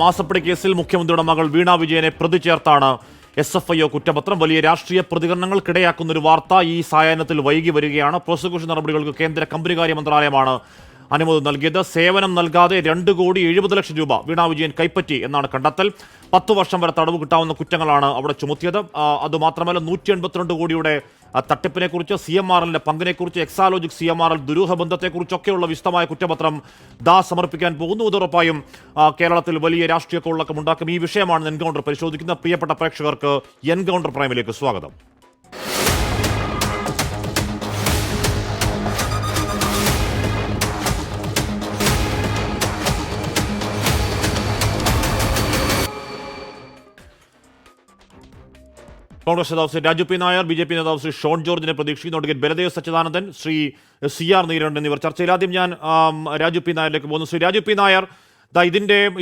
മാസപ്പടി കേസിൽ മുഖ്യമന്ത്രിയുടെ മകൾ വീണ വിജയനെ പ്രതി ചേർത്താണ് SFIO കുറ്റപത്രം. വലിയ രാഷ്ട്രീയ പ്രതികരണങ്ങൾക്കിടയാക്കുന്ന ഒരു വാർത്ത ഈ സായാഹ്നത്തിൽ വൈകി വരികയാണ്. പ്രോസിക്യൂഷൻ നടപടികൾക്ക് കേന്ദ്ര കമ്പനികാര്യ മന്ത്രാലയമാണ് അനുമതി നൽകിയത്. സേവനം നൽകാതെ 2,70,00,000 രൂപ വീണ വിജയൻ കൈപ്പറ്റി എന്നാണ് കണ്ടെത്തൽ. 10 വർഷം വരെ തടവ് കിട്ടാവുന്ന കുറ്റങ്ങളാണ് അവിടെ ചുമത്തിയത്. അതുമാത്രമല്ല 182 കോടിയുടെ തട്ടിപ്പിനെ കുറിച്ച്, CMRLന്റെ പങ്കിനെക്കുറിച്ച്, എക്സാലോജിക് CMRL ദുരൂഹ ബന്ധത്തെക്കുറിച്ചൊക്കെയുള്ള വിശദമായ കുറ്റപത്രം സമർപ്പിക്കാൻ പോകുന്നു. ഇത് ഉറപ്പായും കേരളത്തിൽ വലിയ രാഷ്ട്രീയ കൊള്ളക്കം ഉണ്ടാക്കും. ഈ വിഷയമാണ് എൻകൗണ്ടർ പരിശോധിക്കുന്ന. പ്രിയപ്പെട്ട പ്രേക്ഷകർക്ക് എൻകൗണ്ടർ പ്രൈമിലേക്ക് സ്വാഗതം. കോൺഗ്രസ് നേതാവ് ശ്രീ രാജു പി നായർ, BJP നേതാവ് ശ്രീ ഷോൺ ജോർജിനെ പ്രതീക്ഷിക്കുന്നു. അഡ്വക്കേറ്റ് ബലദേവ് സച്ചിദാനന്ദൻ, ശ്രീ CR നീരൻ എന്നിവർ ചർച്ചയിൽ. ആദ്യം ഞാൻ രാജു പി നായരിലേക്ക് പോകുന്നു. ശ്രീ രാജു പി നായർ,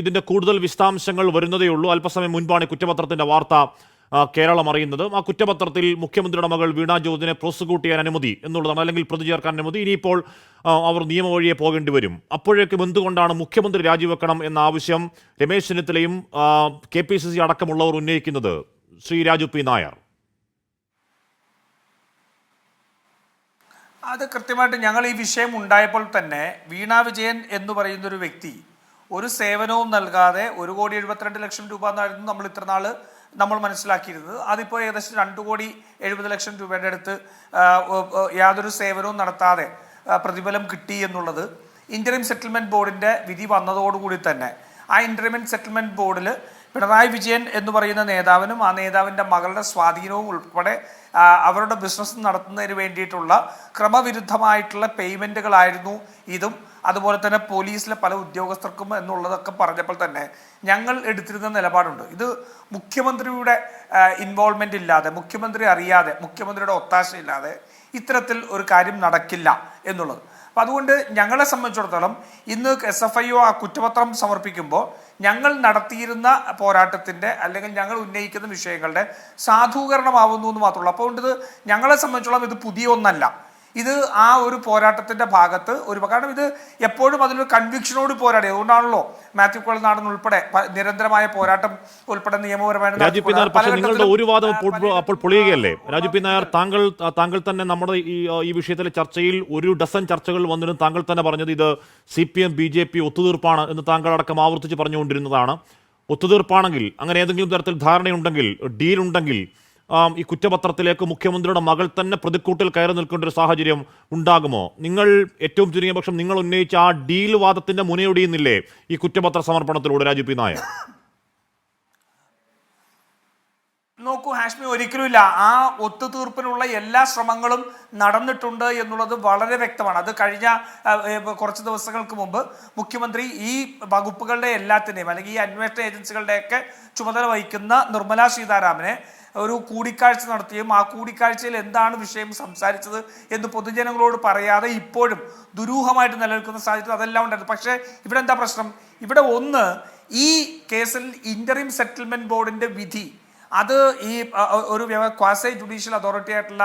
ഇതിന്റെ കൂടുതൽ വിശദാംശങ്ങൾ വരുന്നതേ ഉള്ളൂ. അല്പസമയം മുൻപാണ് കുറ്റപത്രത്തിന്റെ വാർത്ത കേരളം അറിയുന്നത്. ആ കുറ്റപത്രത്തിൽ മുഖ്യമന്ത്രിയുടെ മകൾ വീണ ജോർജിനെ പ്രോസിക്യൂട്ട് ചെയ്യാൻ അനുമതി എന്നുള്ളതാണ്, അല്ലെങ്കിൽ പ്രതി ചേർക്കാൻ അനുമതി. ഇനിയിപ്പോൾ അവർ നിയമ വഴിയെ പോകേണ്ടി വരും. അപ്പോഴേക്കും എന്തുകൊണ്ടാണ് മുഖ്യമന്ത്രി രാജിവെക്കണം എന്ന ആവശ്യം രമേശ് ചെന്നിത്തലയും KPCC അടക്കമുള്ളവർ ഉന്നയിക്കുന്നത്? ശ്രീ രാജു പി നായർ. അത് കൃത്യമായിട്ട് ഞങ്ങൾ ഈ വിഷയം ഉണ്ടായപ്പോൾ തന്നെ വീണ വിജയൻ എന്ന് പറയുന്നൊരു വ്യക്തി ഒരു സേവനവും നൽകാതെ 1,72,00,000 രൂപ എന്നായിരുന്നു നമ്മൾ ഇത്ര നാൾ നമ്മൾ മനസ്സിലാക്കിയിരുന്നത്. അതിപ്പോൾ ഏകദേശം 2,70,00,000 രൂപയുടെ അടുത്ത് യാതൊരു സേവനവും നടത്താതെ പ്രതിഫലം കിട്ടി എന്നുള്ളത് ഇൻ്ററിം സെറ്റിൽമെൻറ്റ് ബോർഡിൻ്റെ വിധി വന്നതോടുകൂടി തന്നെ ആ ഇൻ്ററിം സെറ്റിൽമെൻറ്റ് ബോർഡിൽ പിണറായി വിജയൻ എന്ന് പറയുന്ന നേതാവിനും ആ നേതാവിൻ്റെ മകളുടെ സ്വാധീനവും ഉൾപ്പെടെ അവരുടെ ബിസിനസ് നടത്തുന്നതിന് വേണ്ടിയിട്ടുള്ള ക്രമവിരുദ്ധമായിട്ടുള്ള പേയ്മെൻറ്റുകളായിരുന്നു ഇതും. അതുപോലെ തന്നെ പോലീസിലെ പല ഉദ്യോഗസ്ഥർക്കും എന്നുള്ളതൊക്കെ പറഞ്ഞപ്പോൾ തന്നെ ഞങ്ങൾ എടുത്തിരുന്ന നിലപാടുണ്ട്. ഇത് മുഖ്യമന്ത്രിയുടെ ഇൻവോൾവ്മെൻ്റ് ഇല്ലാതെ, മുഖ്യമന്ത്രി അറിയാതെ, മുഖ്യമന്ത്രിയുടെ ഒത്താശയില്ലാതെ ഇത്തരത്തിൽ ഒരു കാര്യം നടക്കില്ല എന്നുള്ളത്. അപ്പം അതുകൊണ്ട് ഞങ്ങളെ സംബന്ധിച്ചിടത്തോളം ഇന്ന് SFIO ആ കുറ്റപത്രം സമർപ്പിക്കുമ്പോൾ ഞങ്ങൾ നടത്തിയിരുന്ന പോരാട്ടത്തിൻ്റെ അല്ലെങ്കിൽ ഞങ്ങൾ ഉന്നയിക്കുന്ന വിഷയങ്ങളുടെ സാധൂകരണമാവുന്നു എന്ന് മാത്രമേ ഉള്ളൂ. അപ്പോൾ ഇത് ഞങ്ങളെ സംബന്ധിച്ചോളം ഇത് പുതിയ ഒന്നല്ല. ഇത് ആ ഒരു പോരാട്ടത്തിൻ്റെ ഭാഗത്ത് കാരണം ഇത് എപ്പോഴും അതിലൊരു കൺവിക്ഷനോട് പോരാടി. അതുകൊണ്ടാണല്ലോ മാത്യു കുഴൽനാടൻ ഉൾപ്പെടെ നിരന്തരമായ പോരാട്ടം ഉൾപ്പെടെ നിയമപരമായ. നിങ്ങളുടെ ഒരു വാദം അപ്പോൾ പൊളിയുകയല്ലേ രാജു പി നായർ? താങ്കൾ തന്നെ നമ്മുടെ ഈ വിഷയത്തിലെ ചർച്ചയിൽ 1 ഡസൻ ചർച്ചകൾ വന്നിരുന്നു. താങ്കൾ തന്നെ പറഞ്ഞത് ഇത് CPM BJP ഒത്തുതീർപ്പാണ് എന്ന് താങ്കൾ അടക്കം ആവർത്തിച്ച് പറഞ്ഞുകൊണ്ടിരുന്നതാണ്. ഒത്തുതീർപ്പാണെങ്കിൽ, അങ്ങനെ ഏതെങ്കിലും തരത്തിൽ ധാരണയുണ്ടെങ്കിൽ, ഡീലുണ്ടെങ്കിൽ ഈ കുറ്റപത്രത്തിലേക്ക് മുഖ്യമന്ത്രിയുടെ മകൾ തന്നെ പ്രതിക്കൂട്ടിൽ കയറി നിൽക്കേണ്ട ഒരു സാഹചര്യം ഉണ്ടാകുമോ? നിങ്ങൾ ഏറ്റവും ചുരുങ്ങിയ പക്ഷം നിങ്ങൾ ഉന്നയിച്ച ആ ഡീൽ വാദത്തിന്റെ മുനയൊടിയുന്നില്ലേ ഈ കുറ്റപത്ര സമർപ്പണത്തിലൂടെ രാജു പി നായർ? നോക്കൂ ഹാഷ്മി, ഒരിക്കലുമില്ല. ആ ഒത്തുതീർപ്പിനുള്ള എല്ലാ ശ്രമങ്ങളും നടന്നിട്ടുണ്ട് എന്നുള്ളത് വളരെ വ്യക്തമാണ്. അത് കഴിഞ്ഞ കുറച്ച് ദിവസങ്ങൾക്ക് മുമ്പ് മുഖ്യമന്ത്രി ഈ വകുപ്പുകളുടെ എല്ലാത്തിനെയും അല്ലെങ്കിൽ ഈ അന്വേഷണ ഏജൻസികളുടെയൊക്കെ ചുമതല വഹിക്കുന്ന നിർമ്മലാ സീതാരാമനെ ഒരു കൂടിക്കാഴ്ച നടത്തുകയും ആ കൂടിക്കാഴ്ചയിൽ എന്താണ് വിഷയം സംസാരിച്ചത് എന്ന് പൊതുജനങ്ങളോട് പറയാതെ ഇപ്പോഴും ദുരൂഹമായിട്ട് നിലനിൽക്കുന്ന സാഹചര്യം അതെല്ലാം ഉണ്ടായിരുന്നു. പക്ഷേ ഇവിടെ എന്താ പ്രശ്നം? ഇവിടെ ഒന്ന്, ഈ കേസിൽ ഇൻ്ററിം സെറ്റിൽമെൻറ്റ് ബോർഡിൻ്റെ വിധി അത് ഈ ഒരു ക്വാസി ജുഡീഷ്യൽ അതോറിറ്റി ആയിട്ടുള്ള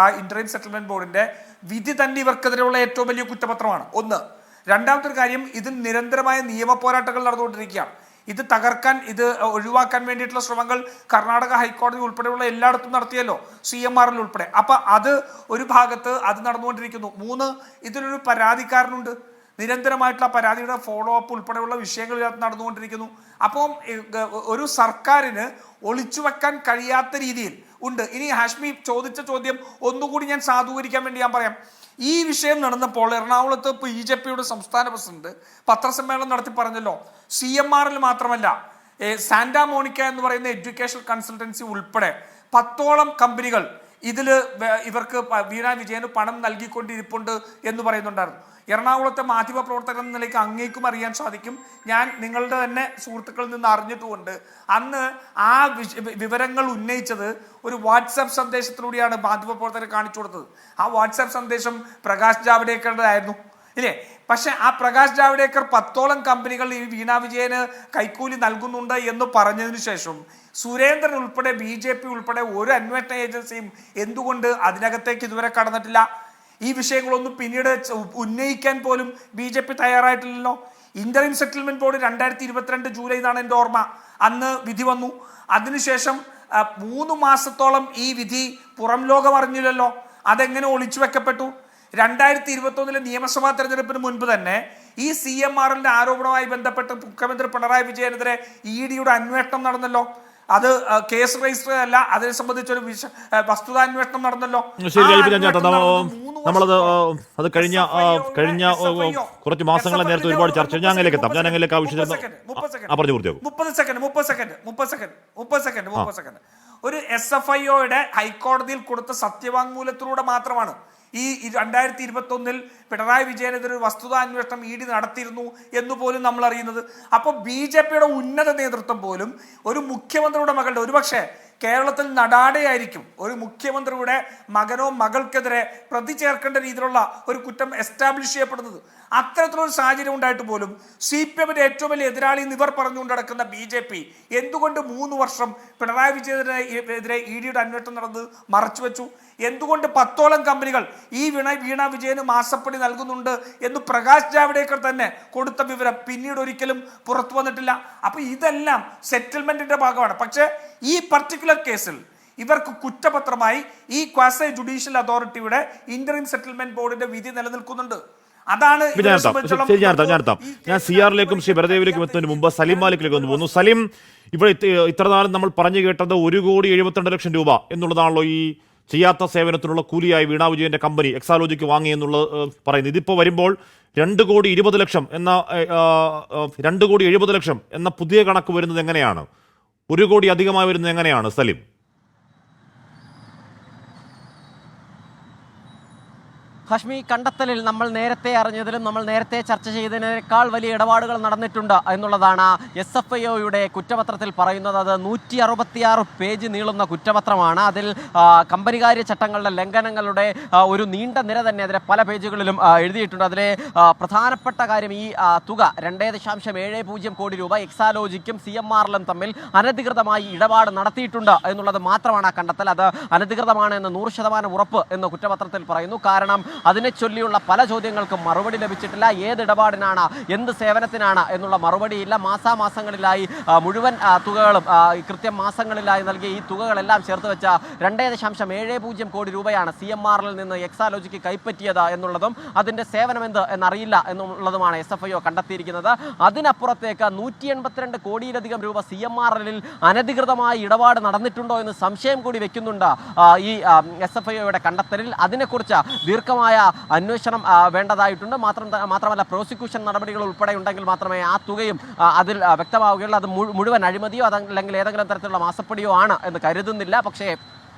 ആ ഇൻ്ററിം സെറ്റിൽമെൻറ്റ് ബോർഡിൻ്റെ വിധി തന്നെ ഇവർക്കെതിരെയുള്ള ഏറ്റവും വലിയ കുറ്റപത്രമാണ്. ഒന്ന്. രണ്ടാമത്തെ ഒരു കാര്യം, ഇതിൽ നിരന്തരമായ നിയമ പോരാട്ടങ്ങൾ നടന്നുകൊണ്ടിരിക്കുകയാണ്. ഇത് തകർക്കാൻ, ഇത് ഒഴിവാക്കാൻ വേണ്ടിയിട്ടുള്ള ശ്രമങ്ങൾ കർണാടക ഹൈക്കോടതി ഉൾപ്പെടെയുള്ള എല്ലായിടത്തും നടത്തിയല്ലോ, CMRL ഉൾപ്പെടെ. അപ്പം അത് ഒരു ഭാഗത്ത് അത് നടന്നുകൊണ്ടിരിക്കുന്നു. 3, ഇതിലൊരു പരാതിക്കാരനുണ്ട്. നിരന്തരമായിട്ടുള്ള പരാതിയുടെ ഫോളോ അപ്പ് ഉൾപ്പെടെയുള്ള വിഷയങ്ങൾ ഇതിനകത്ത് നടന്നുകൊണ്ടിരിക്കുന്നു. അപ്പം ഒരു സർക്കാരിന് ഒളിച്ചു വെക്കാൻ കഴിയാത്ത രീതിയിൽ ഉണ്ട്. ഇനി ഹാഷ്മി ചോദിച്ച ചോദ്യം ഒന്നുകൂടി ഞാൻ സാധൂകരിക്കാൻ വേണ്ടി ഞാൻ പറയാം. ഈ വിഷയം നടന്നപ്പോൾ എറണാകുളത്ത് BJPയുടെ സംസ്ഥാന പ്രസിഡന്റ് പത്രസമ്മേളനം നടത്തി പറഞ്ഞല്ലോ, CMRL മാത്രമല്ല സാന്റാ മോണിക്ക എന്ന് പറയുന്ന എഡ്യൂക്കേഷൻ കൺസൾട്ടൻസി ഉൾപ്പെടെ 10ഓളം കമ്പനികൾ ഇവർക്ക് വീണ വിജയന് പണം നൽകിക്കൊണ്ടിരിപ്പുണ്ട് എന്ന് പറയുന്നുണ്ടായിരുന്നു. എറണാകുളത്തെ മാധ്യമ പ്രവർത്തകൻ എന്ന നിലയ്ക്ക് അങ്ങേക്കും അറിയാൻ സാധിക്കും, ഞാൻ നിങ്ങളുടെ തന്നെ സുഹൃത്തുക്കളിൽ നിന്ന് അറിഞ്ഞിട്ടുമുണ്ട്, അന്ന് ആ വിവരങ്ങൾ ഉന്നയിച്ചത് ഒരു വാട്സാപ്പ് സന്ദേശത്തിലൂടെയാണ് മാധ്യമ പ്രവർത്തകരെ കാണിച്ചു കൊടുത്തത്. ആ വാട്സാപ്പ് സന്ദേശം പ്രകാശ് ജാവ്ദേക്കറുടേതായിരുന്നു ഇല്ലേ? പക്ഷെ ആ പ്രകാശ് ജാവ്ദേക്കർ 10ഓളം കമ്പനികൾ ഈ വീണ വിജയന് കൈക്കൂലി നൽകുന്നുണ്ട് എന്ന് പറഞ്ഞതിന് ശേഷം സുരേന്ദ്രൻ ഉൾപ്പെടെ BJP ഉൾപ്പെടെ ഒരു അന്വേഷണ ഏജൻസിയും എന്തുകൊണ്ട് അതിനകത്തേക്ക് ഇതുവരെ കടന്നിട്ടില്ല? ഈ വിഷയങ്ങളൊന്നും പിന്നീട് ഉന്നയിക്കാൻ പോലും BJP തയ്യാറായിട്ടില്ലല്ലോ. ഇന്ററിം സെറ്റിൽമെന്റ് ബോർഡ് 2022 ജൂലൈ എന്നാണ് എൻ്റെ ഓർമ്മ, അന്ന് വിധി വന്നു. അതിനുശേഷം 3 മാസത്തോളം ഈ വിധി പുറം ലോകം അറിഞ്ഞില്ലല്ലോ. അതെങ്ങനെ ഒളിച്ചു വെക്കപ്പെട്ടു? 2021 നിയമസഭാ തെരഞ്ഞെടുപ്പിന് മുൻപ് തന്നെ ഈ CMRL ആരോപണവുമായി ബന്ധപ്പെട്ട് മുഖ്യമന്ത്രി പിണറായി വിജയനെതിരെ ED അന്വേഷണം നടന്നല്ലോ. അത് കേസ് രജിസ്റ്റർ അല്ല, അതിനെ സംബന്ധിച്ചൊരു വസ്തുതാന്വേഷണം നടന്നല്ലോ. നമ്മളത് അത് കഴിഞ്ഞ കുറച്ച് മാസങ്ങളെ നേരത്തെ ഒരുപാട് ചർച്ച. ഞാൻ അങ്ങനെയൊക്കെ എത്താം. ഞാൻ അങ്ങനെയൊക്കെ ആവശ്യം 30 സെക്കൻഡ്. ഒരു SFIOയുടെ ഹൈക്കോടതിയിൽ കൊടുത്ത സത്യവാങ്മൂലത്തിലൂടെ മാത്രമാണ് ഈ 2021 പിണറായി വിജയനെതിരെ ഒരു വസ്തുതാന്വേഷണം ED നടത്തിയിരുന്നു എന്ന് പോലും നമ്മൾ അറിയുന്നത്. അപ്പോൾ BJPയുടെ ഉന്നത നേതൃത്വം പോലും ഒരു മുഖ്യമന്ത്രിയുടെ മകളുടെ, ഒരുപക്ഷെ കേരളത്തിൽ നടാടെയായിരിക്കും ഒരു മുഖ്യമന്ത്രിയുടെ മകനോ മകൾക്കെതിരെ പ്രതി ചേർക്കേണ്ട രീതിയിലുള്ള ഒരു കുറ്റം എസ്റ്റാബ്ലിഷ് ചെയ്യപ്പെടുന്നത്. അത്തരത്തിലൊരു സാഹചര്യം ഉണ്ടായിട്ട് പോലും CPMന്റെ ഏറ്റവും വലിയ എതിരാളി എന്ന് ഇവർ പറഞ്ഞുകൊണ്ട് നടക്കുന്ന BJP എന്തുകൊണ്ട് 3 വർഷം പിണറായി വിജയനെതിരെ ED അന്വേഷണം നടന്നത് മറച്ചുവെച്ചു? എന്തുകൊണ്ട് 10ഓളം കമ്പനികൾ ഈ വീണ വിജയന് മാസപ്പടി നൽകുന്നുണ്ട് എന്ന് പ്രകാശ് ജാവ്ദേക്കർ തന്നെ കൊടുത്ത വിവരം പിന്നീട് ഒരിക്കലും പുറത്തു വന്നിട്ടില്ല? അപ്പൊ ഇതെല്ലാം സെറ്റിൽമെന്റിന്റെ ഭാഗമാണ്. പക്ഷേ ഈ പർട്ടിക്കുലർ കേസിൽ ഇവർക്ക് കുറ്റപത്രമായി ഈ ക്വാസി ജുഡീഷ്യൽ അതോറിറ്റിയുടെ ഇന്ററിം സെറ്റിൽമെന്റ് ബോർഡിന്റെ വിധി നിലനിൽക്കുന്നുണ്ട്. അതാണ് ഞാൻ CR-ലേക്കും ശ്രീ ബലദേവിലേക്കും എത്തുന്നതിന് മുമ്പ് സലീം മാലിക്കിലേക്ക് ഒന്ന് പോകുന്നു. സലീം, ഇവിടെ ഇത്രനാളും നമ്മൾ പറഞ്ഞു കേട്ടത് 1,72,00,000 രൂപ എന്നുള്ളതാണല്ലോ ഈ ചെയ്യാത്ത സേവനത്തിനുള്ള കൂലിയായി വീണ വിജയന്റെ കമ്പനി എക്സാലോജിക്ക് വാങ്ങി എന്നുള്ളത് പറയുന്നത്. ഇതിപ്പോൾ വരുമ്പോൾ 2,20,00,000 എന്ന 2,70,00,000 എന്ന പുതിയ കണക്ക് വരുന്നത് എങ്ങനെയാണ്? 1 കോടി അധികമായി വരുന്നത് എങ്ങനെയാണ് സലീം? ഹഷ്മി, കണ്ടെത്തലിൽ നമ്മൾ നേരത്തെ അറിഞ്ഞതിലും നമ്മൾ നേരത്തെ ചർച്ച ചെയ്തതിനേക്കാൾ വലിയ ഇടപാടുകൾ നടന്നിട്ടുണ്ട് എന്നുള്ളതാണ് SFIOയുടെ കുറ്റപത്രത്തിൽ പറയുന്നത്. അത് 166 പേജ് നീളുന്ന കുറ്റപത്രമാണ്. അതിൽ കമ്പനികാര്യ ചട്ടങ്ങളുടെ ലംഘനങ്ങളുടെ ഒരു നീണ്ട നിര തന്നെ അതിലെ പല പേജുകളിലും എഴുതിയിട്ടുണ്ട്. അതിലെ പ്രധാനപ്പെട്ട കാര്യം ഈ തുക 2.70 കോടി രൂപ എക്സാലോജിക്കും CMRLും തമ്മിൽ അനധികൃതമായി ഇടപാട് നടത്തിയിട്ടുണ്ട് എന്നുള്ളത് മാത്രമാണ് ആ കണ്ടെത്തൽ. അത് അനധികൃതമാണ് എന്ന് 100% ഉറപ്പ് എന്ന് കുറ്റപത്രത്തിൽ പറയുന്നു. കാരണം അതിനെ ചൊല്ലിയുള്ള പല ചോദ്യങ്ങൾക്കും മറുപടി ലഭിച്ചിട്ടില്ല. ഏത് ഇടപാടിനാണ്, എന്ത് സേവനത്തിനാണ് എന്നുള്ള മറുപടിയില്ല. മാസാമാസങ്ങളിലായി മുഴുവൻ തുകകളും കൃത്യം മാസങ്ങളിലായി നൽകിയ ഈ തുകകളെല്ലാം ചേർത്ത് വെച്ച 2.70 കോടി രൂപയാണ് CMRLിൽ നിന്ന് എക്സാലോജിക്ക് കൈപ്പറ്റിയത് എന്നുള്ളതും അതിൻ്റെ സേവനം എന്ത് എന്നറിയില്ല എന്നുള്ളതുമാണ് SFIO കണ്ടെത്തിയിരിക്കുന്നത്. അതിനപ്പുറത്തേക്ക് 182 കോടിയിലധികം രൂപ CMRLിൽ അനധികൃതമായി ഇടപാട് നടന്നിട്ടുണ്ടോ എന്ന് സംശയം കൂടി വെക്കുന്നുണ്ട് ഈ SFIOയുടെ കണ്ടെത്തലിൽ. അതിനെക്കുറിച്ച് ദീർഘമായ അന്വേഷണം വേണ്ടതായിട്ടുണ്ട്. മാത്രമല്ല പ്രോസിക്യൂഷൻ നടപടികൾ ഉൾപ്പെടെ ഉണ്ടെങ്കിൽ മാത്രമേ ആ തുകയും അതിൽ വ്യക്തമാവുകയുള്ളൂ. അത് മുഴുവൻ അഴിമതിയോ അതല്ലെങ്കിൽ ഏതെങ്കിലും തരത്തിലുള്ള മാസപ്പടിയോ ആണ് എന്ന് കരുതുന്നില്ല. പക്ഷേ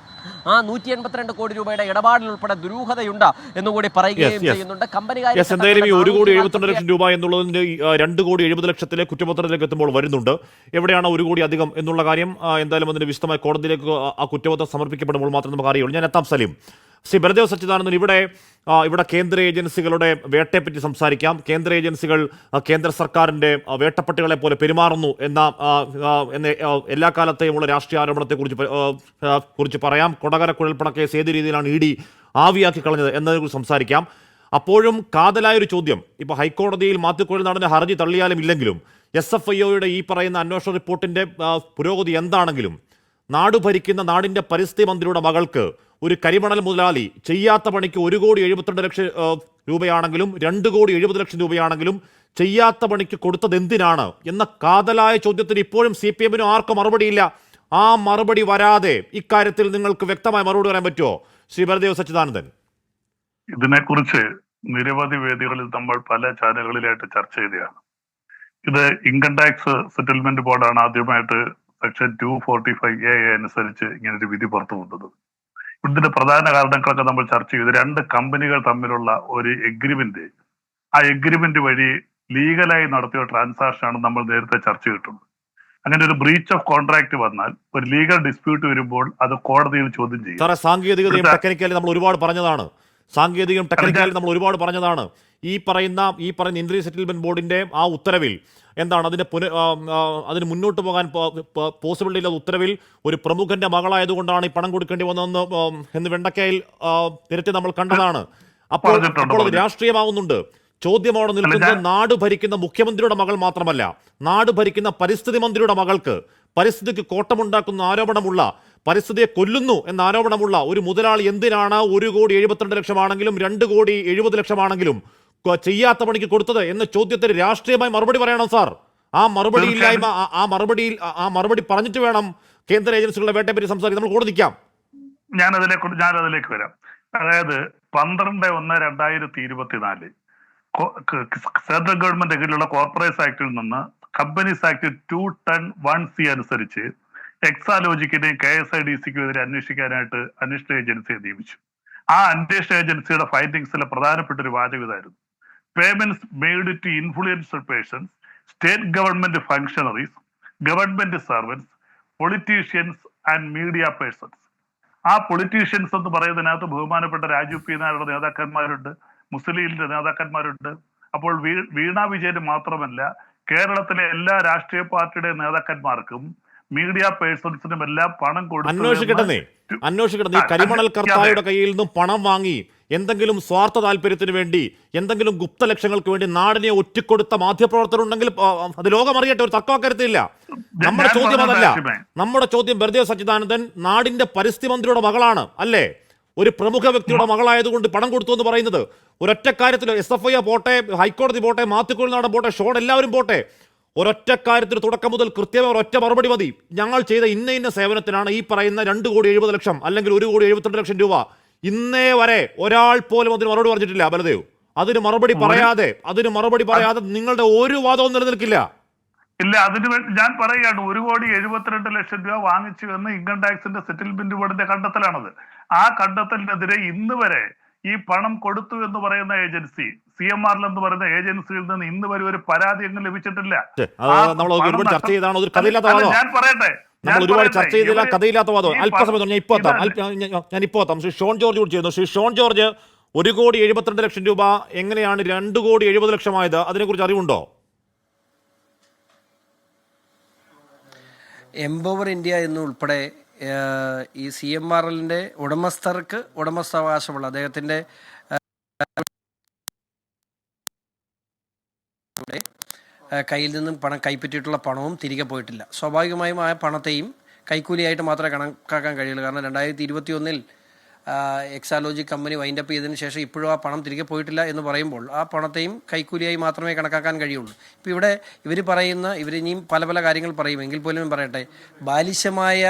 ആ 182 കോടി രൂപയുടെ ഇടപാടിൽ ഉൾപ്പെടെ ദുരൂഹതയുണ്ട് എന്നുകൂടി പറയുകയും ചെയ്യുന്നുണ്ട്. കമ്പനികാര്യ 1,72,00,000 രൂപ എന്നുള്ളതിന്റെ 2,70,00,000 കുറ്റപത്രത്തിലേക്ക് എത്തുമ്പോൾ വരുന്നുണ്ട്. എവിടെയാണ് 1 കോടി അധികം എന്നുള്ള കാര്യം എന്തായാലും അതിന് വിശദമായി കോടതിയിലേക്ക് ആ കുറ്റപത്രം സമർപ്പിക്കപ്പെടുമ്പോൾ മാത്രമേ നമുക്ക് അറിയുള്ളൂ. ഞാൻ എത്താം സലീം. ശ്രീ ബലദേവ് സച്ചിദാനന്ദൻ, ഇവിടെ കേന്ദ്ര ഏജൻസികളുടെ വേട്ടയെപ്പറ്റി സംസാരിക്കാം. കേന്ദ്ര ഏജൻസികൾ കേന്ദ്ര സർക്കാരിൻ്റെ വേട്ടപ്പട്ടികളെ പോലെ പെരുമാറുന്നു എന്ന എല്ലാ കാലത്തെയുമുള്ള രാഷ്ട്രീയ ആരോപണത്തെക്കുറിച്ച് പറയാം. കൊടകര കുഴൽപ്പണ കേസ് ഏത് രീതിയിലാണ് ED ആവിയാക്കി കളഞ്ഞത് എന്നതിനെക്കുറിച്ച് സംസാരിക്കാം. അപ്പോഴും കാതലായൊരു ചോദ്യം, ഇപ്പോൾ ഹൈക്കോടതിയിൽ മാത്യു കുഴൽനാടൻ്റെ ഹർജി തള്ളിയാലും ഇല്ലെങ്കിലും SFIOയുടെ ഈ പറയുന്ന അന്വേഷണ റിപ്പോർട്ടിൻ്റെ പുരോഗതി എന്താണെങ്കിലും നാട് ഭരിക്കുന്ന നാടിൻ്റെ പരിസ്ഥിതി മന്ത്രിയുടെ മകൾക്ക് ഒരു കരിമണൽ മുതലാളി ചെയ്യാത്ത പണിക്ക് 1,72,00,000 രൂപയാണെങ്കിലും 2,70,00,000 രൂപയാണെങ്കിലും ചെയ്യാത്ത പണിക്ക് കൊടുത്തത് എന്തിനാണ് എന്ന കാതലായ ചോദ്യത്തിന് ഇപ്പോഴും CPMനും ആർക്കും മറുപടിയില്ല. ആ മറുപടി വരാതെ ഇക്കാര്യത്തിൽ നിങ്ങൾക്ക് വ്യക്തമായ മറുപടി പറയാൻ പറ്റുമോ ശ്രീ ബലദേവ് സച്ചിദാനന്ദൻ? ഇതിനെക്കുറിച്ച് നിരവധി വേദികളിൽ നമ്മൾ പല ചാനലുകളിലായിട്ട് ചർച്ച ചെയ്തതാണ്. ഇത് ഇൻകം ടാക്സ് സെറ്റിൽമെന്റ് ബോർഡാണ് ആദ്യമായിട്ട് സെക്ഷൻ 245A അനുസരിച്ച് ഇങ്ങനൊരു വിധി പുറത്തു വന്നത്. ഇതിന്റെ പ്രധാന കാരണങ്ങളൊക്കെ നമ്മൾ ചർച്ച ചെയ്തു. 2 കമ്പനികൾ തമ്മിലുള്ള ഒരു എഗ്രിമെന്റ്, ആ എഗ്രിമെന്റ് വഴി ലീഗലായി നടത്തിയ ട്രാൻസാക്ഷൻ ആണ് നമ്മൾ നേരത്തെ ചർച്ച ചെയ്തിട്ടുണ്ട്. അങ്ങനെ ഒരു ബ്രീച്ച് ഓഫ് കോൺട്രാക്ട് വന്നാൽ, ഒരു ലീഗൽ ഡിസ്പ്യൂട്ട് വരുമ്പോൾ അത് കോടതിയിൽ ചോദ്യം ചെയ്യും. സാങ്കേതികതയും ടെക്നിക്കലി നമ്മൾ ഒരുപാട് പറഞ്ഞതാണ്. ഈ പറയുന്ന ഇന്ററിം സെറ്റിൽമെന്റ് ബോർഡിന്റെ ആ ഉത്തരവിൽ എന്താണ് അതിന് മുന്നോട്ട് പോകാൻ പോസിബിലിറ്റി ഇല്ലാത്ത ഉത്തരവിൽ ഒരു പ്രമുഖന്റെ മകളായതുകൊണ്ടാണ് ഈ പണം കൊടുക്കേണ്ടി വന്നതെന്ന് വെണ്ടക്കയിൽ നിരത്തി നമ്മൾ കണ്ടതാണ്. അപ്പോൾ അത് രാഷ്ട്രീയമാവുന്നുണ്ട്. ചോദ്യം അവിടെ നിൽക്കുന്നത് നാട് ഭരിക്കുന്ന മുഖ്യമന്ത്രിയുടെ മകൾ മാത്രമല്ല, നാട് ഭരിക്കുന്ന പരിസ്ഥിതി മന്ത്രിയുടെ മകൾക്ക് പരിസ്ഥിതിക്ക് കോട്ടമുണ്ടാക്കുന്ന ആരോപണമുള്ള, പരിസ്ഥിതിയെ കൊല്ലുന്നു എന്ന ആരോപണമുള്ള ഒരു മുതലാളി എന്തിനാണ് 1,72,00,000 2,70,00,000 ചെയ്യാത്ത പണിക്ക് കൊടുത്തത് എന്ന ചോദ്യത്തിന് രാഷ്ട്രീയമായി മറുപടി പറയണം സാർ. ആ മറുപടി ഇല്ലായ്മ, ആ മറുപടി പറഞ്ഞിട്ട് വേണം കേന്ദ്ര ഏജൻസികളുടെ വേട്ടയെ പറ്റി സംസാരിക്കാൻ. നമ്മൾ കൂടെ നിൽക്കാം. ഞാനതിലേക്ക് വരാം. അതായത് 12/1/2024 സെൻട്രൽ ഗവൺമെന്റ് കീഴിലുള്ള കോർപ്പറേറ്റ് ആക്ടിൽ നിന്ന് കമ്പനീസ് ആക്ട് 210(1)C അനുസരിച്ച് എക്സാലോജിക്കിനെയും KSIDCക്കും എതിരെ അന്വേഷിക്കാനായിട്ട് അന്വേഷണ ഏജൻസിയെ നിയമിച്ചു. ആ അന്വേഷണ ഏജൻസിയുടെ ഫൈൻഡിങ്സിലെ പ്രധാനപ്പെട്ട ഒരു വാചകം ഇതായിരുന്നു: payments made to influential persons, state government functionaries, government servants, politicians and media persons. ആ പൊളിറ്റീഷ്യൻസ് എന്ന് പറയുന്നതിനകത്ത് ബഹുമാനപ്പെട്ട രാജീവ് പി നായരുടെ നേതാക്കന്മാരുണ്ട്, മുസ്ലിം ലീഗിന്റെ നേതാക്കന്മാരുണ്ട്. അപ്പോൾ വീണ വിജയന് മാത്രമല്ല, കേരളത്തിലെ എല്ലാ രാഷ്ട്രീയ പാർട്ടിയുടെ നേതാക്കന്മാർക്കും മീഡിയ പേഴ്സൺസിനും എല്ലാം പണം അന്വേഷിക്കട്ടെ. ഈ കരിമണൽ കർത്തായുടെ കയ്യിൽ നിന്നും പണം വാങ്ങി എന്തെങ്കിലും സ്വാർത്ഥ താല്പര്യത്തിന് വേണ്ടി, എന്തെങ്കിലും ഗുപ്ത ലക്ഷ്യങ്ങൾക്ക് വേണ്ടി നാടിനെ ഒറ്റിക്കൊടുത്ത മാധ്യമപ്രവർത്തകരുണ്ടെങ്കിൽ അത് ലോകം അറിയട്ടെ, ഒരു തർക്കക്കാര്യത്തില്ല. നമ്മുടെ ചോദ്യം അതല്ല. നമ്മുടെ ചോദ്യം ബൽദേവ് സച്ചിദാനന്ദൻ നാടിന്റെ പരിസ്ഥിതി മന്ത്രിയുടെ മകളാണ് അല്ലേ, ഒരു പ്രമുഖ വ്യക്തിയുടെ മകളായതുകൊണ്ട് പണം കൊടുത്തു എന്ന് പറയുന്നത് ഒരൊറ്റ കാര്യത്തിൽ SFI പോട്ടെ, ഹൈക്കോടതി പോട്ടെ, മാത്യുക്കുഴൽനാടൻ പോട്ടെ, ഷോൺ എല്ലാവരും പോട്ടെ, ഒരൊറ്റ കാര്യത്തിൽ തുടക്കം മുതൽ കൃത്യമായി ഒരൊറ്റ മറുപടി മതി. ഞങ്ങൾ ചെയ്ത ഇന്ന സേവനത്തിനാണ് ഈ പറയുന്ന 2,70,00,000 അല്ലെങ്കിൽ 1,72,00,000 രൂപ. ഇന്നേ വരെ ഒരാൾ പോലും അതിന് മറുപടി പറഞ്ഞിട്ടില്ല ബലദേവ്. അതിന് മറുപടി പറയാതെ നിങ്ങളുടെ ഒരു വാദവും നിലനിൽക്കില്ല. ഇല്ല, അതിന് വേണ്ടി ഞാൻ പറയുകയാണ്, 1,72,00,000 രൂപ വാങ്ങിച്ചു എന്ന് ഇൻകം ടാക്സിന്റെ സെറ്റിൽമെന്റ് ബോർഡിന്റെ കണ്ടെത്തലാണത്. ആ കണ്ടെത്തലിനെതിരെ ഇന്ന് വരെ ഈ പണം കൊടുത്തു എന്ന് പറയുന്ന ഏജൻസി, CMR എന്ന് പറയുന്ന ഏജൻസിയിൽ നിന്ന് ഇന്ന് വരെ ഒരു പരാതി എങ്ങും ലഭിച്ചിട്ടില്ല. ഞാൻ പറയട്ടെ, നമ്മൾ ഒരുപാട് ചർച്ച ചെയ്തില്ല, കഥയില്ലാത്ത വാദം. അല്പസമയം ഞാൻ ഇപ്പോൾ എത്താം. ശ്രീ ഷോൺ ജോർജ് കൂടി ചെയ്യുന്നു. ശ്രീ ഷോൺ ജോർജ്, 1,72,00,000 രൂപ എങ്ങനെയാണ് 2,70,00,000 ആയത്? അതിനെക്കുറിച്ച് അറിവുണ്ടോ? എംപവർ ഇന്ത്യ എന്നുൾപ്പെടെ ഈ CMRLന്റെ ഉടമസ്ഥർക്ക് ഉടമസ്ഥാവകാശമുള്ള അദ്ദേഹത്തിൻ്റെ കയ്യിൽ നിന്നും പണം കൈപ്പറ്റിയിട്ടുള്ള പണവും തിരികെ പോയിട്ടില്ല. സ്വാഭാവികമായും ആ പണത്തെയും കൈക്കൂലിയായിട്ട് മാത്രമേ കണക്കാക്കാൻ കഴിയുള്ളൂ. കാരണം 2021 എക്സാലോജി കമ്പനി വൈൻഡപ്പ് ചെയ്തതിന് ശേഷം ഇപ്പോഴും ആ പണം തിരികെ പോയിട്ടില്ല എന്ന് പറയുമ്പോൾ ആ പണത്തെയും കൈക്കൂലിയായി മാത്രമേ കണക്കാക്കാൻ കഴിയുള്ളൂ. ഇപ്പോൾ ഇവിടെ ഇവർ ഇനിയും പല കാര്യങ്ങൾ പറയും, എങ്കിൽ പോലും പറയട്ടെ, ബാലിശമായ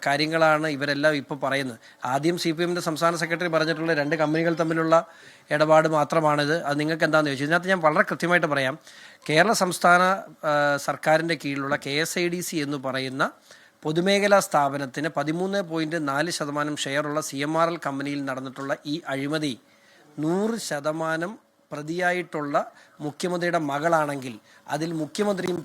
കാര്യങ്ങളാണ് ഇവരെല്ലാം ഇപ്പോൾ പറയുന്നത്. ആദ്യം CPMന്റെ സംസ്ഥാന സെക്രട്ടറി പറഞ്ഞിട്ടുള്ള 2 കമ്പനികൾ തമ്മിലുള്ള ഇടപാട് മാത്രമാണിത്. അത് നിങ്ങൾക്ക് എന്താണെന്ന് ചോദിച്ചു. ഇതിനകത്ത് ഞാൻ വളരെ കൃത്യമായിട്ട് പറയാം. കേരള സംസ്ഥാന സർക്കാരിൻ്റെ കീഴിലുള്ള KSIDC എന്ന് പറയുന്ന പൊതുമേഖലാ സ്ഥാപനത്തിന് 13.4% ഷെയറുള്ള CMRL കമ്പനിയിൽ നടന്നിട്ടുള്ള ഈ അഴിമതി 100% പ്രതിയായിട്ടുള്ള മുഖ്യമന്ത്രിയുടെ മകളാണെങ്കിൽ അതിൽ മുഖ്യമന്ത്രിയും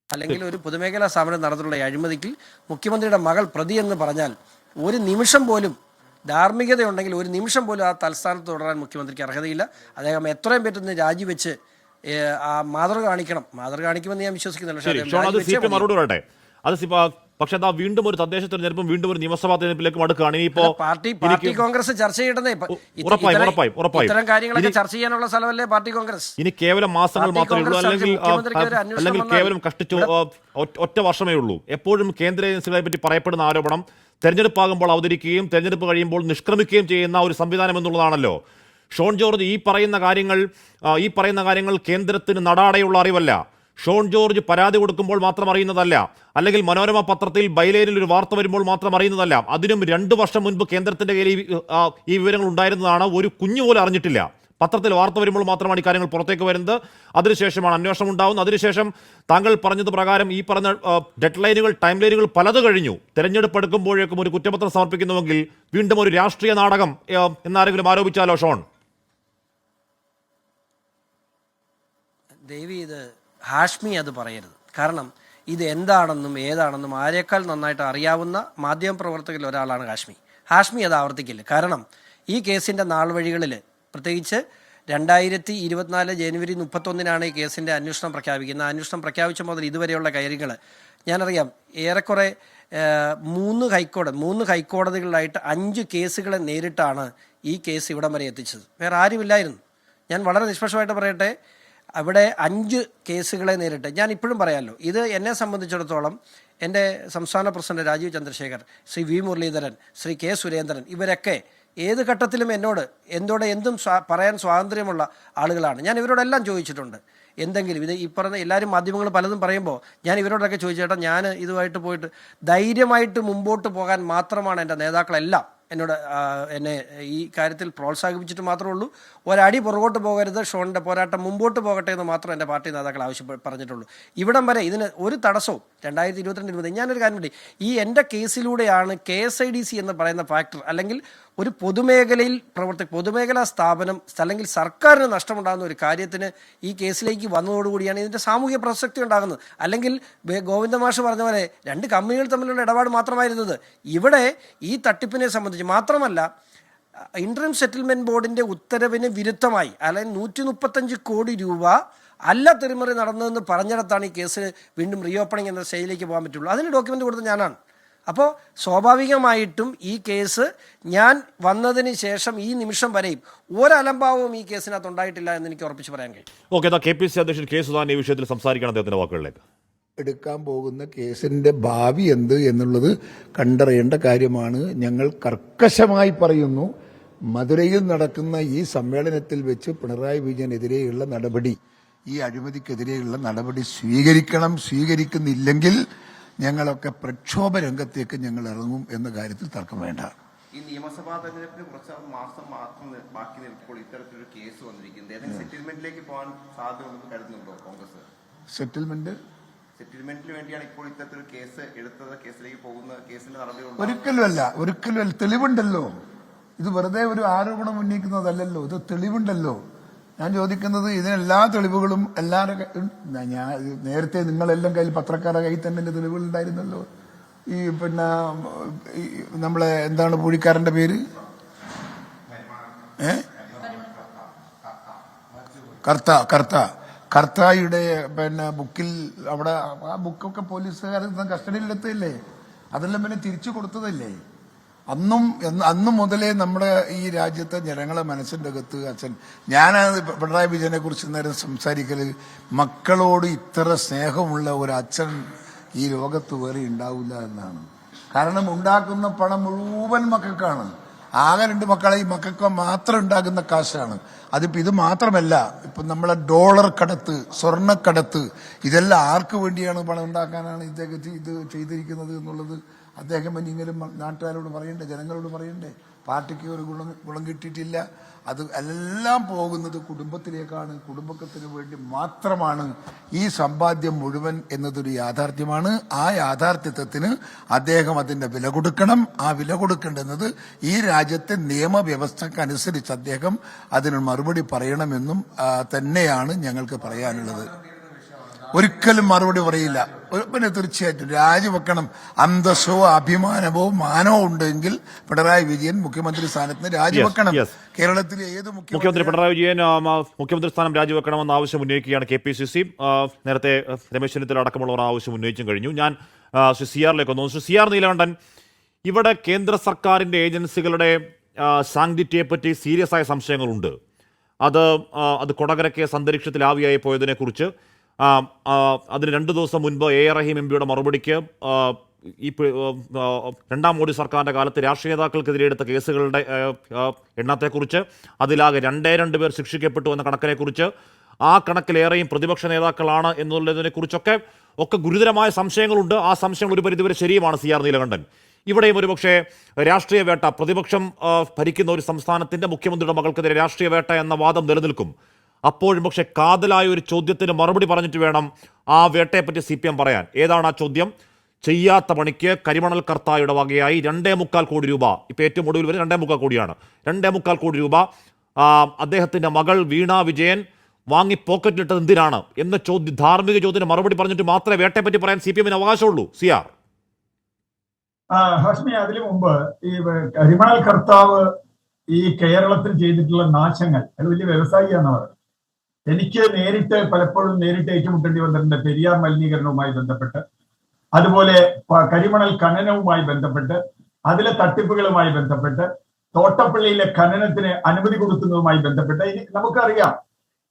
അല്ലെങ്കിൽ ഒരു പൊതുമേഖലാ സ്ഥാപനം നടന്നിട്ടുള്ള അഴിമതിക്ക് മുഖ്യമന്ത്രിയുടെ മകൾ പ്രതി എന്ന് പറഞ്ഞാൽ ഒരു നിമിഷം പോലും ധാർമ്മികതയുണ്ടെങ്കിൽ ഒരു നിമിഷം പോലും ആ തലസ്ഥാനത്ത് തുടരാൻ മുഖ്യമന്ത്രിക്ക് അർഹതയില്ല. അദ്ദേഹം എത്രയും പെട്ടെന്ന് രാജിവെച്ച് മാതൃക കാണിക്കുമെന്ന് ഞാൻ വിശ്വസിക്കുന്നില്ല. പക്ഷെ അതാ വീണ്ടും ഒരു തദ്ദേശ തെരഞ്ഞെടുപ്പും വീണ്ടും ഒരു നിയമസഭാ തെരഞ്ഞെടുപ്പിലേക്ക് മടുക്കുകയാണ്. ഇനിയിപ്പോ പാർട്ടി കോൺഗ്രസ് ചർച്ച ചെയ്യണമെന്നേ, ഇത്തരം കാര്യങ്ങളൊക്കെ ചർച്ച ചെയ്യാനുള്ള സ്ഥലമല്ലേ പാർട്ടി കോൺഗ്രസ്. ഇനി കേവലം മാസങ്ങൾ മാത്രമേ ഉള്ളൂ, അല്ലെങ്കിൽ കേവലം കഷ്ടിച്ചു ഒറ്റ വർഷമേ ഉള്ളൂ. എപ്പോഴും കേന്ദ്ര ഏജൻസികളെ പറ്റി പറയപ്പെടുന്ന ആരോപണം തെരഞ്ഞെടുപ്പാകുമ്പോൾ അവതരിക്കുകയും തെരഞ്ഞെടുപ്പ് കഴിയുമ്പോൾ നിഷ്ക്രമിക്കുകയും ചെയ്യുന്ന ഒരു സംവിധാനം എന്നുള്ളതാണല്ലോ. ഷോൺ ജോർജ്, ഈ പറയുന്ന കാര്യങ്ങൾ കേന്ദ്രത്തിന് നടാടെയുള്ള അറിവല്ല. ഷോൺ ജോർജ് പരാതി കൊടുക്കുമ്പോൾ മാത്രം അറിയുന്നതല്ല, അല്ലെങ്കിൽ മനോരമ പത്രത്തിൽ ബൈലൈനിൽ ഒരു വാർത്ത വരുമ്പോൾ മാത്രം അറിയുന്നതല്ല. അതിനും 2 വർഷം മുൻപ് കേന്ദ്രത്തിന്റെ കയ്യിൽ ഈ വിവരങ്ങൾ ഉണ്ടായിരുന്നതാണ്. ഒരു കുഞ്ഞു പോലും അറിഞ്ഞിട്ടില്ല. പത്രത്തിൽ വാർത്ത വരുമ്പോൾ മാത്രമാണ് ഈ കാര്യങ്ങൾ പുറത്തേക്ക് വരുന്നത്. അതിനുശേഷമാണ് അന്വേഷണം ഉണ്ടാകുന്നത്. അതിനുശേഷം താങ്കൾ പറഞ്ഞത് പ്രകാരം ഈ പറഞ്ഞ ടൈം ലൈനുകൾ പലത് കഴിഞ്ഞു. തെരഞ്ഞെടുപ്പ് എടുക്കുമ്പോഴേക്കും ഒരു കുറ്റപത്രം സമർപ്പിക്കുന്നുവെങ്കിൽ വീണ്ടും ഒരു രാഷ്ട്രീയ നാടകം എന്നാരെങ്കിലും ആരോപിച്ചാലോ ഷോൺ? ദേവി, ഇത് ഹാഷ്മി അത് പറയരുത്. കാരണം ഇത് എന്താണെന്നും ഏതാണെന്നും ആരേക്കാൾ നന്നായിട്ട് അറിയാവുന്ന മാധ്യമപ്രവർത്തകരിൽ ഒരാളാണ് ഹാഷ്മി അത് ആവർത്തിക്കില്ല. കാരണം ഈ കേസിൻ്റെ നാൾ വഴികളിൽ, പ്രത്യേകിച്ച് 2024 ജനുവരി 31 ഈ കേസിൻ്റെ അന്വേഷണം പ്രഖ്യാപിക്കുന്നത്. അന്വേഷണം പ്രഖ്യാപിച്ച മുതൽ ഇതുവരെയുള്ള കാര്യങ്ങൾ ഞാനറിയാം ഏറെക്കുറെ 3 ഹൈക്കോടതികളിലായിട്ട് 5 കേസുകളെ നേരിട്ടാണ് ഈ കേസ് ഇവിടം വരെ എത്തിച്ചത്. വേറെ ആരുമില്ലായിരുന്നു. ഞാൻ വളരെ നിഷ്പക്ഷമായിട്ട് പറയട്ടെ, അവിടെ 5 കേസുകളെ നേരിട്ട് ഞാൻ ഇപ്പോഴും പറയാമല്ലോ, ഇത് എന്നെ സംബന്ധിച്ചിടത്തോളം എൻ്റെ സംസ്ഥാന പ്രസിഡന്റ് രാജീവ് ചന്ദ്രശേഖർ, ശ്രീ വി മുരളീധരൻ, ശ്രീ കെ സുരേന്ദ്രൻ, ഇവരൊക്കെ ഏത് ഘട്ടത്തിലും എന്നോട് എന്തും പറയാൻ സ്വാതന്ത്ര്യമുള്ള ആളുകളാണ്. ഞാൻ ഇവരോടെല്ലാം ചോദിച്ചിട്ടുണ്ട്. എന്തെങ്കിലും ഇത് ഈ പറഞ്ഞ എല്ലാവരും മാധ്യമങ്ങൾ പലതും പറയുമ്പോൾ ഞാൻ ഇവരോടൊക്കെ ചോദിച്ചേട്ടാ, ഞാൻ ഇതുമായിട്ട് പോയിട്ട് ധൈര്യമായിട്ട് മുമ്പോട്ട് പോകാൻ മാത്രമാണ് എൻ്റെ നേതാക്കളെല്ലാം എന്നെ ഈ കാര്യത്തിൽ പ്രോത്സാഹിപ്പിച്ചിട്ട് മാത്രമേ ഉള്ളൂ. ഒരടി പുറകോട്ട് പോകരുത്, ഷോണിൻ്റെ പോരാട്ടം മുമ്പോട്ട് പോകട്ടെ എന്ന് മാത്രം എൻ്റെ പാർട്ടി നേതാക്കൾ പറഞ്ഞിട്ടുള്ളൂ. ഇവിടം വരെ ഇതിന് ഒരു തടസ്സവും 2022-20 ഞാനൊരു കാര്യം വേണ്ടി ഈ എൻ്റെ കേസിലൂടെയാണ് KSIDC എന്ന് പറയുന്ന ഫാക്ടർ അല്ലെങ്കിൽ ഒരു പൊതുമേഖലാ സ്ഥാപനം അല്ലെങ്കിൽ സർക്കാരിന് നഷ്ടമുണ്ടാകുന്ന ഒരു കാര്യത്തിന് ഈ കേസിലേക്ക് വന്നതോടുകൂടിയാണ് ഇതിൻ്റെ സാമൂഹ്യ പ്രസക്തി ഉണ്ടാകുന്നത്. അല്ലെങ്കിൽ ഗോവിന്ദമാഷ് പറഞ്ഞ പോലെ 2 കമ്പനികൾ തമ്മിലുള്ള ഇടപാട് മാത്രമായിരുന്നത്. ഇവിടെ ഈ തട്ടിപ്പിനെ സംബന്ധിച്ച് മാത്രമല്ല, ഇന്ററിം സെറ്റിൽമെന്റ് ബോർഡിന്റെ ഉത്തരവിന് വിരുദ്ധമായി അല്ലെങ്കിൽ 135 കോടി രൂപ അല്ല തിരിമറി നടന്നതെന്ന് പറഞ്ഞിടത്താണ് ഈ കേസ് വീണ്ടും റീഓപ്പണിംഗ് എന്ന സ്റ്റേജിലേക്ക് പോകാൻ പറ്റുള്ളൂ. അതിന് ഡോക്യുമെന്റ് കൊടുത്തത് ഞാനാണ്. അപ്പോൾ സ്വാഭാവികമായിട്ടും ഈ കേസ് ഞാൻ വന്നതിന് ശേഷം ഈ നിമിഷം വരെയും ഒരലംഭാവവും ഈ കേസിനകത്ത് ഉണ്ടായിട്ടില്ല എന്ന് എനിക്ക് ഉറപ്പിച്ച് പറയാൻ കഴിയും. ഓക്കെ, KPCC അധ്യക്ഷൻ കെ സുധാകരൻ ഈ വിഷയത്തിൽ സംസാരിക്കണം അദ്ദേഹത്തിന്റെ വാക്കുകളിലേക്ക്. എടുക്കാൻ പോകുന്ന കേസിന്റെ ഭാവി എന്ത് എന്നുള്ളത് കണ്ടറിയേണ്ട കാര്യമാണ്. ഞങ്ങൾ കർക്കശമായി പറയുന്നു, മധുരയിൽ നടക്കുന്ന ഈ സമ്മേളനത്തിൽ വെച്ച് പിണറായി വിജയനെതിരെയുള്ള നടപടി, ഈ അഴിമതിക്കെതിരെയുള്ള നടപടി സ്വീകരിക്കുന്നില്ലെങ്കിൽ ഞങ്ങളൊക്കെ പ്രക്ഷോഭ രംഗത്തേക്ക് ഞങ്ങൾ ഇറങ്ങും എന്ന കാര്യത്തിൽ തർക്കം വേണ്ട. ഈ നിയമസഭാ തെരഞ്ഞെടുപ്പിന് കുറച്ച് മാസം മാത്രം ബാക്കി നിൽക്കുമ്പോൾ ഇത്തരത്തിലൊരു കേസ് വന്നിരിക്കുന്നത് ഏതെങ്കിലും സെറ്റിൽമെന്റിലേക്ക് പോകാൻ സാധ്യതയുണ്ടെന്ന് കരുതുന്നുണ്ടോ കോൺഗ്രസ്? സെറ്റിൽമെന്റിന് വേണ്ടിയാണ് ഇപ്പോൾ ഇത്തരത്തിലൊരു കേസ് എടുത്തത്, കേസിലേക്ക് പോകുന്ന കേസിന്റെ നടപടി? ഒരിക്കലുമല്ല. തെളിവുണ്ടല്ലോ. ഇത് വെറുതെ ഒരു ആരോപണം ഉന്നയിക്കുന്നതല്ലല്ലോ, ഇത് തെളിവുണ്ടല്ലോ. ഞാൻ ചോദിക്കുന്നത് ഇതിനെല്ലാ തെളിവുകളും ഞാൻ നേരത്തെ നിങ്ങളെല്ലാം കയ്യിൽ പത്രക്കാരുടെ കയ്യിൽ തന്നെ തെളിവുകൾ ഉണ്ടായിരുന്നല്ലോ. ഈ നമ്മളെ എന്താണ് പുള്ളിക്കാരന്റെ പേര്, കർത്തായുടെ ബുക്കിൽ അവിടെ ആ ബുക്കൊക്കെ പോലീസുകാർ കസ്റ്റഡിയിലെത്തില്ലേ, അതെല്ലാം പിന്നെ തിരിച്ചു കൊടുത്തതല്ലേ. അന്നു മുതലേ നമ്മുടെ ഈ രാജ്യത്തെ ജനങ്ങളെ മനസ്സിന്റെ അകത്ത് ഞാനത് പിണറായി വിജയനെ കുറിച്ച് നേരം സംസാരിക്കല്, മക്കളോട് ഇത്ര സ്നേഹമുള്ള ഒരു അച്ഛൻ ഈ ലോകത്ത് വേറെ ഉണ്ടാവില്ല എന്നാണ്. കാരണം ഉണ്ടാക്കുന്ന പണം മുഴുവൻ മക്കൾക്കാണ്. ആകെ 2 മക്കളെ ഈ മക്കൾക്ക് മാത്രം ഉണ്ടാകുന്ന കാശാണ്. അതിപ്പോ ഇത് മാത്രമല്ല, ഇപ്പൊ നമ്മളെ ഡോളർ കടത്ത്, സ്വർണ്ണക്കടത്ത്, ഇതെല്ലാം ആർക്ക് വേണ്ടിയാണ് പണം ഉണ്ടാക്കാനാണ് ഇദ്ദേഹം ഇത് ചെയ്തിരിക്കുന്നത് എന്നുള്ളത് അദ്ദേഹം ഇനിയെങ്കിലും നാട്ടുകാരോട് പറയണ്ടേ, ജനങ്ങളോട് പറയണ്ടേ. പാർട്ടിക്ക് ഒരു ഗുണം കിട്ടിയിട്ടില്ല. അത് എല്ലാം പോകുന്നത് കുടുംബത്തിലേക്കാണ്, കുടുംബത്തിന് വേണ്ടി മാത്രമാണ് ഈ സമ്പാദ്യം മുഴുവൻ എന്നതൊരു യാഥാർത്ഥ്യമാണ്. ആ യാഥാർത്ഥ്യത്തിന് അദ്ദേഹം അതിന്റെ വില കൊടുക്കണം. ആ വില കൊടുക്കേണ്ടുന്നത് ഈ രാജ്യത്തെ നിയമവ്യവസ്ഥക്കനുസരിച്ച് അദ്ദേഹം അതിന് മറുപടി പറയണമെന്നും തന്നെയാണ് ഞങ്ങൾക്ക് പറയാനുള്ളത്. ഒരിക്കലും മറുപടി പറയില്ല. പിന്നെ തീർച്ചയായിട്ടും രാജിവെക്കണം. അന്തസ്സോ അഭിമാനമോ മാനമോ ഉണ്ടെങ്കിൽ പിണറായി വിജയൻ മുഖ്യമന്ത്രി സ്ഥാനത്ത് രാജിവെക്കണം. കേരളത്തിലെ ഏത് മുഖ്യമന്ത്രി പിണറായി വിജയൻ മുഖ്യമന്ത്രി സ്ഥാനം രാജിവെക്കണമെന്ന ആവശ്യം ഉന്നയിക്കുകയാണ് KPCC. നേരത്തെ രമേശ് ചെന്നിത്തല അടക്കമുള്ളവർ ആവശ്യം ഉന്നയിച്ചും കഴിഞ്ഞു. ഞാൻ ശ്രീ CR-ലേക്ക് വന്നു. ശ്രീ CR നീലകണ്ഠൻ, ഇവിടെ കേന്ദ്ര സർക്കാരിന്റെ ഏജൻസികളുടെ സാങ്ക്ടിറ്റിയെ പറ്റി സീരിയസ് ആയ സംശയങ്ങളുണ്ട്. അത് കൊടകര കേസ് അന്തരീക്ഷത്തിൽ ആവിയായി പോയതിനെ കുറിച്ച് അതിന് 2 ദിവസം മുൻപ് A.A. റഹീം MPയുടെ മറുപടിക്ക് ഈ 2ാം മോദി സർക്കാരിൻ്റെ കാലത്ത് രാഷ്ട്രീയ നേതാക്കൾക്കെതിരെ എടുത്ത കേസുകളുടെ എണ്ണത്തെക്കുറിച്ച്, അതിലാകെ 2 പേർ ശിക്ഷിക്കപ്പെട്ടു എന്ന കണക്കിനെക്കുറിച്ച്, ആ കണക്കിലേറെയും പ്രതിപക്ഷ നേതാക്കളാണ് എന്നുള്ളതിനെക്കുറിച്ചൊക്കെ ഗുരുതരമായ സംശയങ്ങളുണ്ട്. ആ സംശയങ്ങൾ ഒരു പരിധിവരെ ശരിയുമാണ്. CR നീലകണ്ഠൻ, ഇവിടെയും ഒരുപക്ഷെ രാഷ്ട്രീയ വേട്ട, പ്രതിപക്ഷം ഭരിക്കുന്ന ഒരു സംസ്ഥാനത്തിൻ്റെ മുഖ്യമന്ത്രിയുടെ മകൾക്കെതിരെ രാഷ്ട്രീയ വേട്ട എന്ന വാദം നിലനിൽക്കും. അപ്പോഴും പക്ഷെ കാതലായ ഒരു ചോദ്യത്തിന് മറുപടി പറഞ്ഞിട്ട് വേണം ആ വേട്ടയെപ്പറ്റി CPM പറയാൻ. ഏതാണ് ആ ചോദ്യം? ചെയ്യാത്ത പണിക്ക് കരിമണൽ കർത്തായുടെ വകയായി 2.25 കോടി രൂപ, ഇപ്പം ഏറ്റവും ഒടുവിൽ വരെ 2.25 കോടിയാണ്, 2.25 കോടി രൂപ അദ്ദേഹത്തിൻ്റെ മകൾ വീണ വിജയൻ വാങ്ങി പോക്കറ്റിലിട്ടത് എന്തിനാണ് എന്ന ധാർമ്മിക ചോദ്യത്തിന് മറുപടി പറഞ്ഞിട്ട് മാത്രമേ വേട്ടയെപ്പറ്റി പറയാൻ CPM-ന് അവകാശമുള്ളൂ. CR ഹാഷ്മി, അതിനു മുമ്പ് ഈ കരിമണൽ കർത്താവ് ഈ കേരളത്തിൽ ചെയ്തിട്ടുള്ള നാശങ്ങൾ, അത് വലിയ വ്യവസായിയാണെന്ന് പറയുന്നത്. എനിക്ക് പലപ്പോഴും നേരിട്ട് ഏറ്റുമുട്ടേണ്ടി വന്നിട്ടുണ്ട് പെരിയാർ മലിനീകരണവുമായി ബന്ധപ്പെട്ട്. അതുപോലെ കരിമണൽ ഖനനവുമായി ബന്ധപ്പെട്ട്, അതിലെ തട്ടിപ്പുകളുമായി ബന്ധപ്പെട്ട്, തോട്ടപ്പള്ളിയിലെ ഖനനത്തിന് അനുമതി കൊടുക്കുന്നതുമായി ബന്ധപ്പെട്ട് നമുക്കറിയാം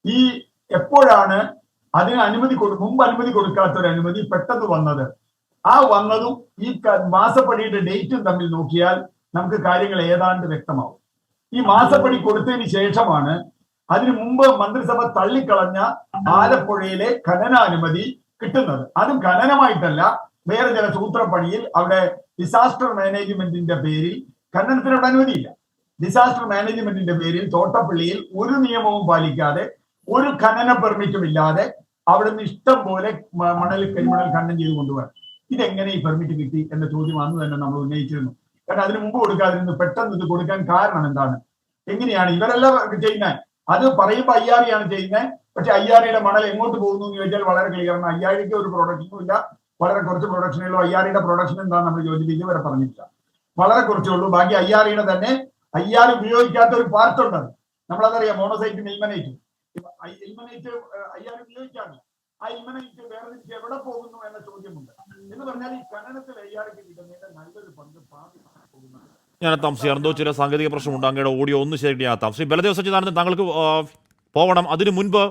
ഈ എപ്പോഴാണ് അതിന് മുമ്പ് അനുമതി കൊടുക്കാത്ത ഒരു അനുമതി പെട്ടെന്ന് വന്നത്. ആ വന്നതും ഈ മാസപ്പടിയുടെ ഡേറ്റും തമ്മിൽ നോക്കിയാൽ നമുക്ക് കാര്യങ്ങൾ ഏതാണ്ട് വ്യക്തമാവും. ഈ മാസപ്പടി കൊടുത്തതിന് ശേഷമാണ് അതിനു മുമ്പ് മന്ത്രിസഭ തള്ളിക്കളഞ്ഞ ആലപ്പുഴയിലെ ഖനനാനുമതി കിട്ടുന്നത്. അതും ഖനനമായിട്ടല്ല, വേറെ ചില സൂത്രപ്പണിയിൽ അവിടെ ഡിസാസ്റ്റർ മാനേജ്മെന്റിന്റെ പേരിൽ ഖനനത്തിനോട് അനുമതിയില്ല. ഡിസാസ്റ്റർ മാനേജ്മെന്റിന്റെ പേരിൽ തോട്ടപ്പള്ളിയിൽ ഒരു നിയമവും പാലിക്കാതെ, ഒരു ഖനന പെർമിറ്റും ഇല്ലാതെ അവിടുന്ന് ഇഷ്ടം പോലെ കരിമണൽ ഖനനം ചെയ്ത് കൊണ്ടുപോകാൻ. ഇതെങ്ങനെ ഈ പെർമിറ്റ് കിട്ടി എന്ന ചോദ്യം അന്ന് തന്നെ നമ്മൾ ഉന്നയിച്ചിരുന്നു. കാരണം അതിന് മുമ്പ് കൊടുക്കാതിരുന്നു. പെട്ടെന്ന് ഇത് കൊടുക്കാൻ കാരണം എന്താണ്? എങ്ങനെയാണ് ഇവരെല്ലാം ചെയ്യുന്നത്? അത് പറയുമ്പോൾ അയ്യാറിയാണ് ചെയ്യുന്നത്. പക്ഷെ അയ്യാറിയുടെ മണൽ എങ്ങോട്ട് പോകുന്നു എന്ന് ചോദിച്ചാൽ വളരെ ക്ലിയർ ആണ്. അയ്യാറിക്ക് ഒരു പ്രൊഡക്ഷനും ഇല്ല, വളരെ കുറച്ച് പ്രൊഡക്ഷനേ ഉള്ളൂ. അയ്യാറിയുടെ പ്രൊഡക്ഷൻ എന്താണെന്ന് നമ്മൾ ചോദിച്ചിട്ട് ഇതുവരെ പറഞ്ഞിട്ടില്ല. വളരെ കുറച്ചേ ഉള്ളൂ. ബാക്കി അയ്യാറിയുടെ തന്നെ അയ്യാറ് ഉപയോഗിക്കാത്ത ഒരു പാർട്ട് ഉണ്ട്. നമ്മളതറിയാം, മോണോസൈറ്റ് ഇൽമനൈറ്റ്. ഇൽമനൈറ്റ് അയ്യാറ് ഉപയോഗിക്കാറില്ല. ആ ഇൽമനൈറ്റ് വേറെ തിരിച്ച് എവിടെ പോകുന്നു എന്ന ചോദ്യമുണ്ട്. എന്ന് പറഞ്ഞാൽ ഈ ഖനനത്തിൽ അയ്യാർക്ക് കിട്ടുന്നതിന്റെ നല്ലൊരു പങ്ക് പാകിസ്ഥാൻ പോകുന്നത്. ഞാനെത്താം ശ്രീ അനന്തോ, ചില സാങ്കേതിക പ്രശ്നമുണ്ട്. അങ്ങയുടെ ഓഡിയോ ഒന്ന് ശരിയാക്കി ഞാനെത്താം. ശ്രീ ബലദേവ് സച്ചിദാനന്ദൻ, താങ്കൾക്ക് പോകണം. അതിനു മുൻപ്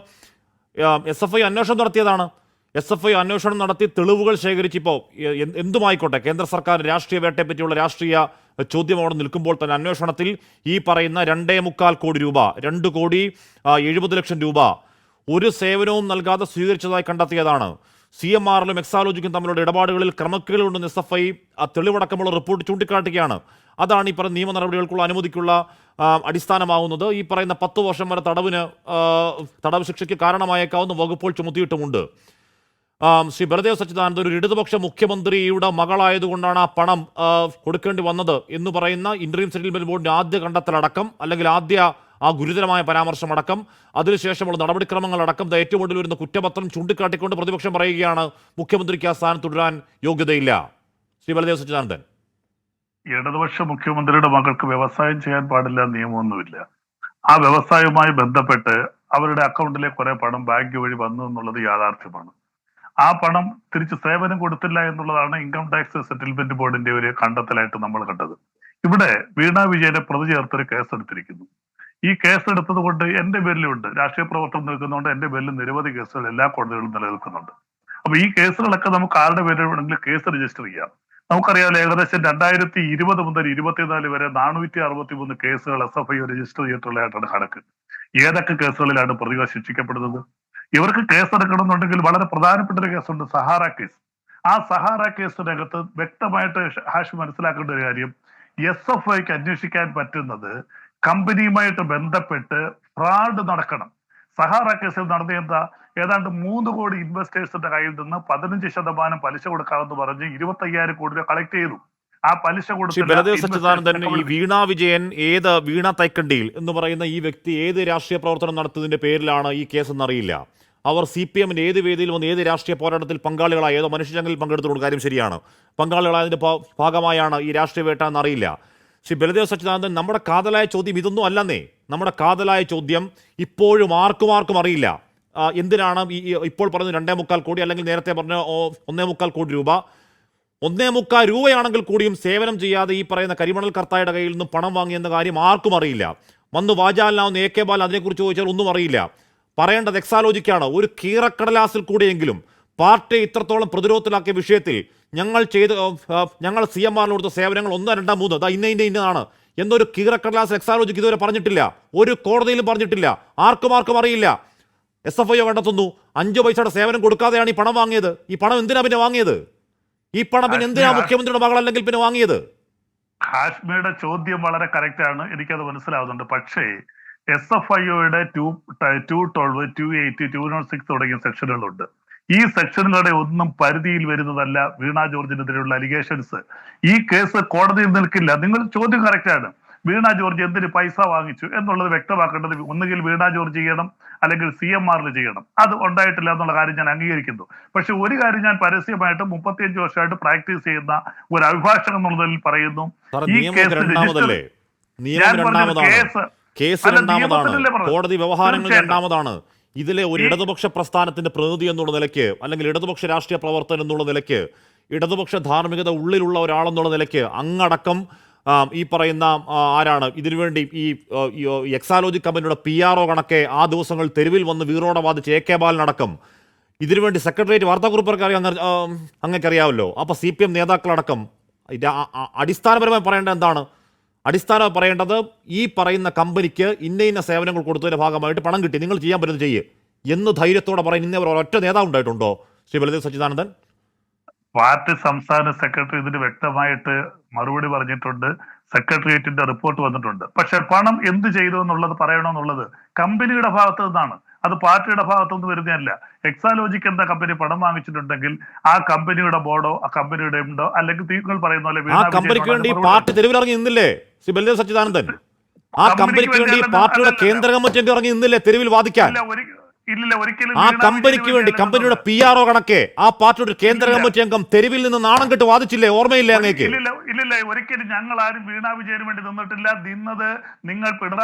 SFI അന്വേഷണം നടത്തിയതാണ്. SFI അന്വേഷണം നടത്തി തെളിവുകൾ ശേഖരിച്ചിപ്പോൾ എന്തുമായിക്കോട്ടെ, കേന്ദ്ര സർക്കാർ രാഷ്ട്രീയ വേട്ടയെ പറ്റിയുള്ള രാഷ്ട്രീയ ചോദ്യം അവിടെ നിൽക്കുമ്പോൾ തന്നെ അന്വേഷണത്തിൽ ഈ പറയുന്ന 2.25 കോടി രൂപ, 2,70,00,000 രൂപ ഒരു സേവനവും നൽകാതെ സ്വീകരിച്ചതായി കണ്ടെത്തിയതാണ്. CMRലും എക്സാലോജിക്കും തമ്മിലുള്ള ഇടപാടുകളിൽ ക്രമക്കേടുണ്ടെന്ന് SFI തെളിവടക്കമുള്ള റിപ്പോർട്ട് ചൂണ്ടിക്കാട്ടുകയാണ്. അതാണ് ഈ പറയുന്ന നിയമ നടപടികൾക്കുള്ള അനുമതിക്കുള്ള അടിസ്ഥാനമാവുന്നത്. ഈ പറയുന്ന 10 വർഷം വരെ തടവ് ശിക്ഷയ്ക്ക് കാരണമായേക്കാവുന്ന വകുപ്പുകൾ ചുമത്തിയിട്ടുമുണ്ട്. ശ്രീ ബലദേവ് സച്ചിദാനന്ദൻ, ഒരു ഇടതുപക്ഷ മുഖ്യമന്ത്രിയുടെ മകളായതുകൊണ്ടാണ് ആ പണം കൊടുക്കേണ്ടി വന്നത് എന്ന് പറയുന്ന ഇന്റർവ്യൂ സെറ്റിൽമെന്റ് ബോർഡിന്റെ ആദ്യ കണ്ടെത്തലടക്കം, അല്ലെങ്കിൽ ആദ്യ ആ ഗുരുതരമായ പരാമർശമടക്കം, അതിനുശേഷമുള്ള നടപടിക്രമങ്ങളടക്കം ഏറ്റവും ഒടുവിൽ വരുന്ന കുറ്റപത്രം ചൂണ്ടിക്കാട്ടിക്കൊണ്ട് പ്രതിപക്ഷം പറയുകയാണ് മുഖ്യമന്ത്രിക്ക് ആ സ്ഥാനം തുടരാൻ യോഗ്യതയില്ല. ശ്രീ ബലദേവ് സച്ചിദാനന്ദൻ, ഇടതുപക്ഷ മുഖ്യമന്ത്രിയുടെ മകൾക്ക് വ്യവസായം ചെയ്യാൻ പാടില്ല നിയമമൊന്നുമില്ല. ആ വ്യവസായവുമായി ബന്ധപ്പെട്ട് അവരുടെ അക്കൗണ്ടിലെ കുറെ പണം ബാങ്ക് വഴി വന്നു എന്നുള്ളത് യാഥാർത്ഥ്യമാണ്. ആ പണം തിരിച്ച് സേവനം കൊടുത്തില്ല എന്നുള്ളതാണ് ഇൻകം ടാക്സ് സെറ്റിൽമെന്റ് ബോർഡിന്റെ ഒരു കണ്ടെത്തലായിട്ട് നമ്മൾ കണ്ടത്. ഇവിടെ വീണ വിജയനെ പ്രതി ചേർത്തൊരു കേസെടുത്തിരിക്കുന്നു. ഈ കേസെടുത്തത് കൊണ്ട് എന്റെ പേരിലുണ്ട്, രാഷ്ട്രീയ പ്രവർത്തനം നിൽക്കുന്നതുകൊണ്ട് എന്റെ പേരിൽ നിരവധി കേസുകൾ എല്ലാ കോടതികളിലും നിലനിൽക്കുന്നുണ്ട്. അപ്പൊ ഈ കേസുകളൊക്കെ നമുക്ക് ആരുടെ പേരിൽ വേണമെങ്കിലും കേസ് രജിസ്റ്റർ ചെയ്യാം. നമുക്കറിയാം, ഏകദേശം 2020 മുതൽ 2024 വരെ 463 കേസുകൾ SFI രജിസ്റ്റർ ചെയ്തിട്ടുള്ളതായിട്ടാണ് കണക്ക്. ഏതൊക്കെ കേസുകളിലാണ് പ്രതികൾ ശിക്ഷിക്കപ്പെടുന്നത്? ഇവർക്ക് കേസെടുക്കണമെന്നുണ്ടെങ്കിൽ വളരെ പ്രധാനപ്പെട്ട ഒരു കേസുണ്ട്, സഹാറ കേസ്. ആ സഹാറ കേസിനകത്ത് വ്യക്തമായിട്ട് ഹാഷ് മനസ്സിലാക്കേണ്ട ഒരു കാര്യം, SFIക്ക് അന്വേഷിക്കാൻ പറ്റുന്നത് കമ്പനിയുമായിട്ട് ബന്ധപ്പെട്ട് ഫ്രോഡ് നടക്കണം. സഹാറ കേസിൽ നടന്ന എന്താ, ഏതാണ്ട് 3 കോടി ഇൻവെസ്റ്റേഴ്സിന്റെ കയ്യിൽ നിന്ന് 15% പലിശ കൊടുക്കാമെന്ന് പറഞ്ഞ് 25,000 കോടി രൂപ കളക്ട് ചെയ്തു. ആ പലിശ കൊടുത്ത് ബലദേവ് സച്ചിദാനന്ദൻ, ഈ വീണ വിജയൻ വീണ തൈക്കണ്ടിയിൽ എന്ന് പറയുന്ന ഈ വ്യക്തി ഏത് രാഷ്ട്രീയ പ്രവർത്തനം നടത്തുന്നതിന്റെ പേരിലാണ് ഈ കേസ് എന്നറിയില്ല. അവർ CPMന്റെ ഏത് വേദിയിൽ വന്ന് ഏത് രാഷ്ട്രീയ പോരാട്ടത്തിൽ പങ്കാളികളായ ഏതോ മനുഷ്യചങ്ങലിൽ പങ്കെടുത്തുകൊണ്ട് കാര്യം ശരിയാണ്, പങ്കാളികളായതിന്റെ ഭാഗമായാണ് ഈ രാഷ്ട്രീയ വേട്ട എന്നറിയില്ല. ശ്രീ ബലദേവ് സച്ചിദാനന്ദൻ, നമ്മുടെ കാതലായ ചോദ്യം ഇതൊന്നും അല്ലെന്നേ. നമ്മുടെ കാതലായ ചോദ്യം ഇപ്പോഴും ആർക്കും അറിയില്ല. എന്തിനാണ് ഇപ്പോൾ പറഞ്ഞത് 2.25 കോടി, അല്ലെങ്കിൽ നേരത്തെ പറഞ്ഞ 1.25 കോടി രൂപ, 1.25 രൂപയാണെങ്കിൽ കൂടിയും സേവനം ചെയ്യാതെ ഈ പറയുന്ന കരിമണൽ കർത്തായുടെ കയ്യിൽ നിന്നും പണം വാങ്ങിയെന്ന കാര്യം ആർക്കും അറിയില്ല. വന്ന് വാചാലനാവുന്ന AK ബാലൻ അതിനെക്കുറിച്ച് ചോദിച്ചാൽ ഒന്നും അറിയില്ല. പറയേണ്ടത് എക്സാലോജിക്കാണ്. ഒരു കീറക്കടലാസിൽ കൂടിയെങ്കിലും പാർട്ടി ഇത്രത്തോളം പ്രതിരോധത്തിലാക്കിയ വിഷയത്തിൽ ഞങ്ങൾ CMR കൊടുത്ത സേവനങ്ങൾ 1, 2, 3 ഇന്നതാണ് എന്നൊരു കീറക്കടലാസ് എക്സാലോജിക്ക് ഇതുവരെ പറഞ്ഞിട്ടില്ല. ഒരു കോടതിയിലും പറഞ്ഞിട്ടില്ല. ആർക്കും അറിയില്ല. SFI കണ്ടെത്തുന്നു 5 പൈസയുടെ സേവനം കൊടുക്കാതെയാണ് ഈ പണം വാങ്ങിയത്. ഈ പണം എന്തിനാ പിന്നെ വാങ്ങിയത്? ഈ പണം പിന്നെ എന്തിനാ മുഖ്യമന്ത്രിയുടെ മകളല്ലെങ്കിൽ പിന്നെ വാങ്ങിയത്? ഹാഷ്മിയുടെ ചോദ്യം വളരെ കറക്റ്റ് ആണ്, എനിക്കത് മനസ്സിലാവുന്നുണ്ട്. പക്ഷേ SFIയുടെ 212, 280, 206 തുടങ്ങിയ സെക്ഷനുകളുണ്ട്. ഈ സെക്ഷനുകളുടെ ഒന്നും പരിധിയിൽ വരുന്നതല്ല വീണ ജോർജിനെതിരെയുള്ള അലിഗേഷൻസ്. ഈ കേസ് കോടതിയിൽ നിൽക്കില്ല. നിങ്ങൾ ചോദ്യം കറക്റ്റാണ്. വീണ ജോർജ് എന്തിന് പൈസ വാങ്ങിച്ചു എന്നുള്ളത് വ്യക്തമാക്കേണ്ടത് ഒന്നുകിൽ വീണ ജോർജ് ചെയ്യണം, അല്ലെങ്കിൽ CMRൽ ചെയ്യണം. അത് ഉണ്ടായിട്ടില്ല എന്നുള്ള കാര്യം ഞാൻ അംഗീകരിക്കുന്നു. പക്ഷെ ഒരു കാര്യം ഞാൻ പരസ്യമായിട്ട് 35 വർഷമായിട്ട് പ്രാക്ടീസ് ചെയ്യുന്ന ഒരു അഭിഭാഷകൻ എന്നുള്ളതിൽ പറയുന്നു, ഈ കേസ് കോടതി വ്യവഹാരങ്ങൾ രണ്ടാമതാണ്. ഇതിലെ ഒരു ഇടതുപക്ഷ പ്രസ്ഥാനത്തിന്റെ പ്രതിനിധി എന്നുള്ള നിലയ്ക്ക്, അല്ലെങ്കിൽ ഇടതുപക്ഷ രാഷ്ട്രീയ പ്രവർത്തനം എന്നുള്ള നിലയ്ക്ക് ഇടതുപക്ഷ ധാർമ്മികത ഉള്ളിലുള്ള ഒരാളെന്നുള്ള നിലയ്ക്ക് അങ്ങടക്കം ഈ പറയുന്ന ആരാണ് ഇതിനുവേണ്ടി ഈ എക്സാലോജി കമ്പനിയുടെ PRO കണക്കെ ആ ദിവസങ്ങൾ തെരുവിൽ വന്ന് വീറോടെ വാദിച്ച് AK ബാലനടക്കം ഇതിനുവേണ്ടി സെക്രട്ടേറിയറ്റ് വാർത്താക്കുറിപ്പൊക്കെ അങ്ങേക്കറിയാമല്ലോ. അപ്പോൾ CPM നേതാക്കളടക്കം അടിസ്ഥാനപരമായി പറയേണ്ടത് എന്താണ്? അടിസ്ഥാനമായി പറയേണ്ടത് ഈ പറയുന്ന കമ്പനിക്ക് ഇന്ന സേവനങ്ങൾ കൊടുത്തതിന്റെ ഭാഗമായിട്ട് പണം കിട്ടി, നിങ്ങൾ ചെയ്യാൻ പറ്റുന്നത് ചെയ്യേ എന്ന് ധൈര്യത്തോടെ പറയാൻ ഇന്നേ ഒരൊറ്റ നേതാവ് ഉണ്ടായിട്ടുണ്ടോ ശ്രീ ബലദേവ് സച്ചിദാനന്ദൻ? പാർട്ടി സംസ്ഥാന സെക്രട്ടറി ഇതിന് വ്യക്തമായിട്ട് മറുപടി പറഞ്ഞിട്ടുണ്ട്. സെക്രട്ടേറിയറ്റിന്റെ റിപ്പോർട്ട് വന്നിട്ടുണ്ട്. പക്ഷെ പണം എന്ത് ചെയ്തു എന്നുള്ളത് പറയണമെന്നുള്ളത് കമ്പനിയുടെ ഭാഗത്ത് നിന്നാണ്, അത് പാർട്ടിയുടെ ഭാഗത്തുനിന്ന് വരുന്നതല്ല. എക്സാലോജിക്ക് എന്ന കമ്പനി പണം വാങ്ങിച്ചിട്ടുണ്ടെങ്കിൽ ആ കമ്പനിയുടെ ബോർഡോ ആ കമ്പനിയുടെ ഉണ്ടോ, അല്ലെങ്കിൽ നിങ്ങൾ പറയുന്ന പോലെ ആ കമ്പനിക്ക് വേണ്ടി പാർട്ടി തെരുവിലിറങ്ങി നിന്നില്ലേ ശ്രീ ബലദേവ് സച്ചിദാനന്ദൻ? ആ കമ്പനിക്ക് വേണ്ടി പാർട്ടിയുടെ കേന്ദ്ര കമ്മിറ്റി ഇറങ്ങി നിന്നില്ലേ തെരുവിൽ വാദിക്കാൻ? ഇല്ല, ഒരിക്കലും ആ കമ്പനിക്ക് വേണ്ടി കമ്പനിയുടെ PRO കണക്കെ ആ പാർട്ടിയുടെ കേന്ദ്ര കമ്മിറ്റി അംഗം തെരുവിൽ നിന്ന് നാണം കെട്ട് വാദിച്ചില്ലേ? ഓർമ്മയില്ലേ അങ്ങേക്ക്? ഇല്ലില്ല, ഒരിക്കലും ഞങ്ങൾ ആരും വീണ വിജയന് വേണ്ടി നിന്നിട്ടില്ല. നിന്നത് നിങ്ങൾ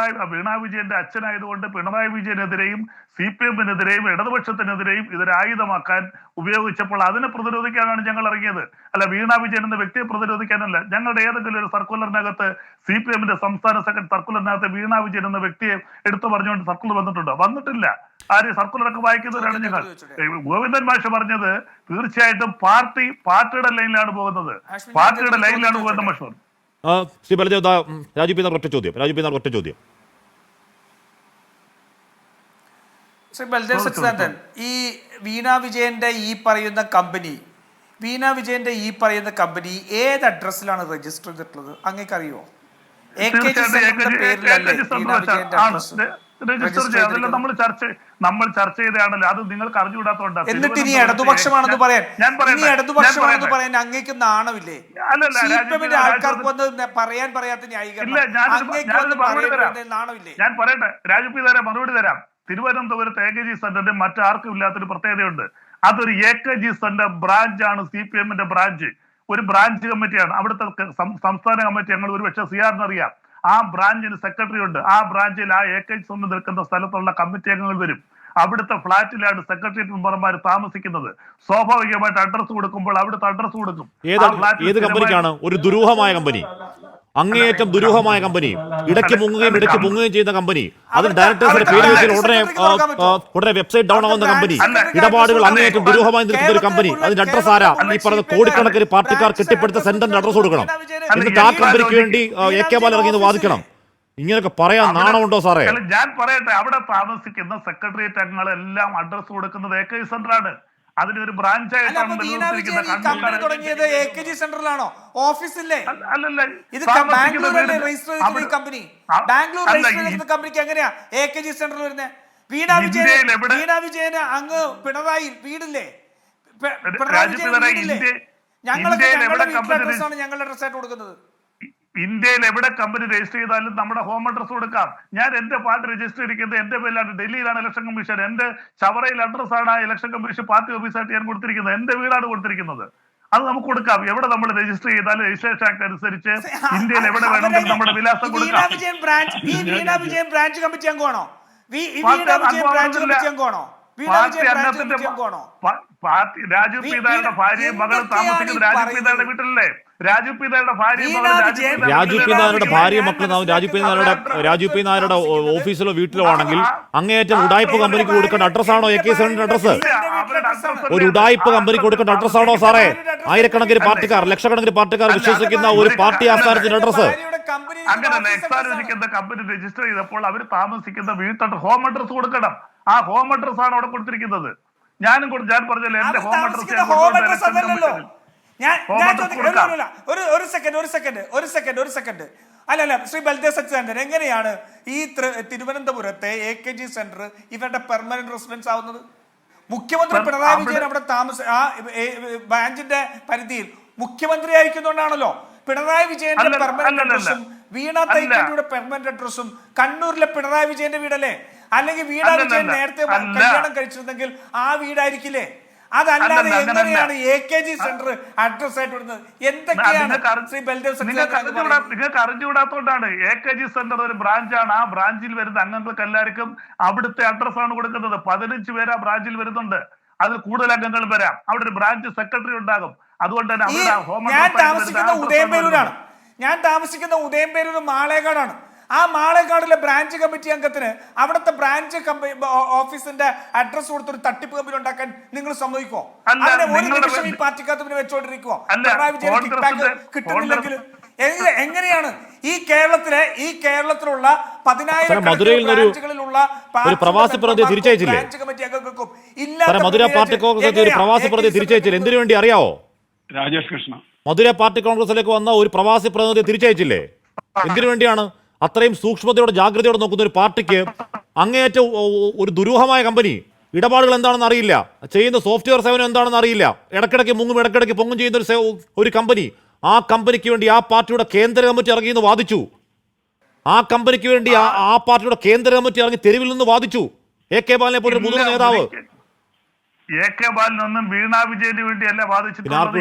വീണ വിജയന്റെ അച്ഛനായതുകൊണ്ട് പിണറായി വിജയനെതിരെയും CPM-നെതിരെയും ഇടതുപക്ഷത്തിനെതിരെയും ഇതൊരു ആയുധമാക്കാൻ ഉപയോഗിച്ചപ്പോൾ അതിനെ പ്രതിരോധിക്കാനാണ് ഞങ്ങൾ ഇറങ്ങിയത്. അല്ല, വീണ വിജയൻ എന്ന വ്യക്തിയെ പ്രതിരോധിക്കാനല്ല. ഞങ്ങളുടെ ഏതെങ്കിലും ഒരു സർക്കുലറിനകത്ത് CPM-ന്റെ സംസ്ഥാന സെക്രട്ടറി സർക്കുലറിനകത്ത് വീണ വിജയൻ എന്ന വ്യക്തിയെ എടുത്തു പറഞ്ഞുകൊണ്ട് സർക്കുലർ വന്നിട്ടുണ്ടോ? വന്നിട്ടില്ല. ആര് സർക്കുലറൊക്കെ വായിക്കുന്നവരാണ് ഞങ്ങൾ. ഗോവിന്ദൻ മാഷ് പറഞ്ഞത് തീർച്ചയായിട്ടും പാർട്ടിയുടെ ലൈനിലാണ് പോകുന്നത്, പാർട്ടിയുടെ ലൈനിലാണ് ഗോവിന്ദൻ മാഷ് പറഞ്ഞത്. ശ്രീ ബലദേവ്, രാജു പി ഒറ്റ ചോദ്യം. ശ്രീ ബൽദേവ് സച്ചിദാനന്ദൻ, ഈ വീണ വിജയന്റെ ഈ പറയുന്ന കമ്പനി ഏത് അഡ്രസ്സിലാണ് രജിസ്റ്റർ ചെയ്തിട്ടുള്ളത്? അങ്ങേക്ക് അറിയുമോ? രജിസ്റ്റർ ചെയ്തല്ല, നമ്മൾ ചർച്ച ചെയ്തതാണല്ലോ. അത് നിങ്ങൾക്ക് അറിഞ്ഞുകൂടാത്തോണ്ടാണ്. എന്നിട്ട് ഇനി ഇടതുപക്ഷമാണെന്ന് പറയാൻ അങ്ങേക്ക് നാണമില്ലേ? CPM-ന്റെ ആൾക്കാർക്ക് വന്ന് പറയാത്ത ന്യായീകരണം നാണമില്ലേ? ഞാൻ പറയട്ടെ, രാജു മറുപടി തരാം. തിരുവനന്തപുരത്ത് AKG സെന്ററിന്റെ മറ്റാർക്കും ഇല്ലാത്തൊരു പ്രത്യേകതയുണ്ട്. അതൊരു AKG സെന്റർ ബ്രാഞ്ചാണ്. CPM-ന്റെ ബ്രാഞ്ച് ഒരു ബ്രാഞ്ച് കമ്മിറ്റിയാണ്. അവിടുത്തെ സംസ്ഥാന കമ്മിറ്റി ഞങ്ങൾ ഒരുപക്ഷെ അറിയാം. ആ ബ്രാഞ്ചിന് സെക്രട്ടറി ഉണ്ട്. ആ ബ്രാഞ്ചിൽ ആ AKG സെന്റർ നിൽക്കുന്ന സ്ഥലത്തുള്ള കമ്മിറ്റി അംഗങ്ങൾ വരും. അവിടുത്തെ ഫ്ളാറ്റിലാണ് സെക്രട്ടേറിയറ്റ് മെമ്പർമാർ താമസിക്കുന്നത്. സ്വാഭാവികമായിട്ട് അഡ്രസ് കൊടുക്കുമ്പോൾ അവിടുത്തെ അഡ്രസ് കൊടുക്കും. ഏത് കമ്പനിക്കാണ്? ഒരു ദുരൂഹമായ കമ്പനി, അങ്ങേയറ്റം ദുരൂഹമായ കമ്പനി, ഇടയ്ക്ക് മുങ്ങുകയും ചെയ്യുന്ന കമ്പനി, അതിൽ ഡയറക്ടേഴ്സിന്റെ പേര് വെച്ചാൽ ഉടനെ വെബ്സൈറ്റ് ഡൗൺ ആവുന്ന കമ്പനി, ഇടപാടുകൾ അങ്ങേയറ്റം ദുരൂഹമായി നിൽക്കുന്ന ഒരു കമ്പനി. അതിന്റെ അഡ്രസ് ആരാ? ഈ പറഞ്ഞ കോടിക്കണക്കിന് പാർട്ടിക്കാർ കെട്ടിപ്പടുത്ത സെന്ററിന്റെ അഡ്രസ് കൊടുക്കണം. എന്നിട്ട് ആ കമ്പനിക്ക് വേണ്ടി AK ബാലൻ ഇറങ്ങി വാദിക്കണം. ഇങ്ങനെയൊക്കെ പറയാൻ നാണമുണ്ടോ സാറേ? ഞാൻ പറയട്ടെ, അവിടെ താമസിക്കുന്ന സെക്രട്ടേറിയറ്റ് അംഗങ്ങളെല്ലാം അഡ്രസ് കൊടുക്കുന്നത് AKG സെന്ററാണ്. അതിനൊരു ബ്രാഞ്ചായിട്ടാണ് തുടങ്ങിയത്. AKG സെന്ററിലാണോ? ഓഫീസില്ലേ? അല്ലല്ല, ഇത് ബാംഗ്ലൂരിലെ രജിസ്റ്റർ ചെയ്ത കമ്പനി. ബാംഗ്ലൂർ രജിസ്റ്റർ ചെയ്ത കമ്പനിക്ക് എങ്ങനെയാ AKG സെന്റർ വരുന്നത്? വീണ വിജയന് അങ്ങ് പിണറായി വീടില്ലേ? ഞങ്ങളുടെ അഡ്രസ്സായിട്ട് കൊടുക്കുന്നത്. ഇന്ത്യയിൽ എവിടെ കമ്പനി രജിസ്റ്റർ ചെയ്താലും നമ്മുടെ ഹോം അഡ്രസ് കൊടുക്കാം. ഞാൻ എന്റെ പാർട്ടി രജിസ്റ്റർ ചെയ്തിരിക്കുന്നത് എന്റെ പേരിലാണ്. ഡൽഹിയിലാണ് ഇലക്ഷൻ കമ്മീഷൻ. എന്റെ ചവറയിൽ അഡ്രസ്സാണ് ഇലക്ഷൻ കമ്മീഷൻ പാർട്ടി ഓഫീസായിട്ട് ഞാൻ കൊടുത്തിരിക്കുന്നത്. എന്റെ വീടാണ് കൊടുത്തിരിക്കുന്നത്. അത് നമുക്ക് കൊടുക്കാം. എവിടെ നമ്മൾ രജിസ്റ്റർ ചെയ്താലും രജിസ്ട്രേഷൻ ആക്ട് അനുസരിച്ച് ഇന്ത്യയിൽ എവിടെ വേണമെങ്കിലും നമ്മുടെ വിലാസം കൊടുക്കാം. Veena Vijayan branch committee അംഗമാണോ? രാജു പീതായുടെ ഭാര്യയും മകളും താമസിക്കുന്നത് രാജു പീതായുടെ വീട്ടിലല്ലേ? രാജു പി നായരുടെ ഭാര്യയും മക്കളും രാജു പി നായരുടെ ഓഫീസിലോ വീട്ടിലോ ആണെങ്കിൽ അങ്ങേയറ്റം ഉടായ്പ കമ്പനിക്ക് കൊടുക്കേണ്ട അഡ്രസ്സാണോ AK സെന്ററിന്റെ അഡ്രസ്? ഒരു ഉടായ്പ കമ്പനിക്ക് കൊടുക്കേണ്ട അഡ്രസ്സാണോ സാറേ? ആയിരക്കണക്കിന് പാർട്ടിക്കാർ, ലക്ഷക്കണക്കിന് പാർട്ടിക്കാർ വിശ്വസിക്കുന്ന ഒരു പാർട്ടി ആസ്ഥാനത്തിന്റെ അഡ്രസ് അങ്ങനെയല്ല. എക്സാലോജിക്ക് കമ്പനി രജിസ്റ്റർ ചെയ്തപ്പോൾ അവർ താമസിക്കുന്ന വീട്ടിൽ ഹോം അഡ്രസ് കൊടുക്കണം. ആ ഹോം അഡ്രസ് ആണ് അവിടെ കൊടുത്തിരിക്കുന്നത്. ഞാൻ പറഞ്ഞല്ലോ എന്റെ ഹോം അഡ്രസ് അല്ലല്ല ശ്രീ ബൽദേവ് സച്ചിദാനന്ദൻ, എങ്ങനെയാണ് ഈ തിരുവനന്തപുരത്തെ AKG സെന്റർ ഇവരുടെ പെർമനന്റ് റെസിഡൻസ് ആവുന്നത്? മുഖ്യമന്ത്രി പിണറായി വിജയൻ അവിടെ ബ്രാഞ്ചിന്റെ പരിധിയിൽ മുഖ്യമന്ത്രി ആയിരിക്കുന്നതുകൊണ്ടാണല്ലോ. പിണറായി വിജയന്റെ പെർമനന്റ് അഡ്രസ്സും വീണ തൈക്കണ്ടിയുടെ പെർമനന്റ് അഡ്രസ്സും കണ്ണൂരിലെ പിണറായി വിജയന്റെ വീടല്ലേ? അല്ലെങ്കിൽ വീണ വിജയൻ നേരത്തെ കല്യാണം കഴിച്ചിരുന്നെങ്കിൽ ആ വീടായിരിക്കില്ലേ? അതല്ലാതെ എങ്ങനെയാണ് AKG സെന്റർ അഡ്രസ് ആയിട്ട് വരുന്നത്? എന്തൊക്കെയാണ് ശ്രീ ബൽദേവ് നിങ്ങൾക്ക് അറിഞ്ഞുകൂടാത്തോണ്ടാണ്. AKG സെന്റർ ഒരു ബ്രാഞ്ചാണ്. ആ ബ്രാഞ്ചിൽ വരുന്ന അംഗങ്ങൾക്ക് എല്ലാവർക്കും അവിടുത്തെ അഡ്രസ്സാണ് കൊടുക്കുന്നത്. 15 പേര് ആ ബ്രാഞ്ചിൽ വരുന്നുണ്ട്. അതിൽ കൂടുതൽ അംഗങ്ങൾ വരാം. അവിടെ ഒരു ബ്രാഞ്ച് സെക്രട്ടറി ഉണ്ടാകും. അതുകൊണ്ട് തന്നെ ഞാൻ താമസിക്കുന്ന ഉദയംപേരൂരാണ്. ഞാൻ താമസിക്കുന്ന ഉദയംപേരൂർ മാളേക്കാടാണ്. ആ മാളേക്കാടിലെ ബ്രാഞ്ച് കമ്മിറ്റി അംഗത്തിന് അവിടുത്തെ ബ്രാഞ്ച് ഓഫീസിന്റെ അഡ്രസ് കൊടുത്തൊരു തട്ടിപ്പ് കമ്പനി ഉണ്ടാക്കാൻ നിങ്ങൾ സമ്മതിക്കുമോ? അങ്ങനെ ഒരു നിമിഷം ഈ പാർട്ടിക്കകത്ത് വെച്ചോണ്ടിരിക്കുവോ? പിണറായി വിജയൻ കിട്ടുന്നില്ലെങ്കിൽ എങ്ങനെയാണ് ഈ കേരളത്തിലുള്ള 10,000 ബ്രാഞ്ചുകളിലുള്ള പ്രവാസി പ്രതിനിധി തിരിച്ചയച്ചില്ലേ? ബ്രാഞ്ച് കമ്മിറ്റി അംഗങ്ങൾക്കും മധുര പാർട്ടി കോൺഗ്രസിലേക്ക് ഒരു പ്രവാസി പ്രതിനിധി തിരിച്ചയച്ചില്ല. എന്തിനു വേണ്ടി അറിയാവോ? രാജേഷ് കൃഷ്ണ മധുര പാർട്ടി കോൺഗ്രസിലേക്ക് വന്ന ഒരു പ്രവാസി പ്രതിനിധി തിരിച്ചയച്ചില്ലേ? എന്തിനു വേണ്ടിയാണ്? അത്രയും സൂക്ഷ്മതയോടെ ജാഗ്രതയോടെ നോക്കുന്ന ഒരു പാർട്ടിക്ക് അങ്ങേയറ്റം ഒരു ദുരൂഹമായ കമ്പനി, ഇടപാടുകൾ എന്താണെന്ന് അറിയില്ല, ചെയ്യുന്ന സോഫ്റ്റ്വെയർ സേവനം എന്താണെന്ന് അറിയില്ല, ഇടയ്ക്കിടയ്ക്ക് മുങ്ങും ഇടയ്ക്കിടയ്ക്ക് പൊങ്ങും ചെയ്യുന്ന ഒരു കമ്പനി. ആ കമ്പനിക്ക് വേണ്ടി ആ പാർട്ടിയുടെ കേന്ദ്ര കമ്മിറ്റി ഇറങ്ങിയെന്ന് വാദിച്ചു. ആ കമ്പനിക്ക് വേണ്ടി ആ പാർട്ടിയുടെ കേന്ദ്ര കമ്മിറ്റി ഇറങ്ങി തെരുവിൽ നിന്ന് വാദിച്ചു. എ.കെ. ബാലനെ പോലൊരു മുതിർന്ന നേതാവ്. എ.കെ. ബാലനൊന്നും വീണ വിജയന് വേണ്ടിയല്ല വാദിച്ചിട്ടുണ്ടല്ലോ.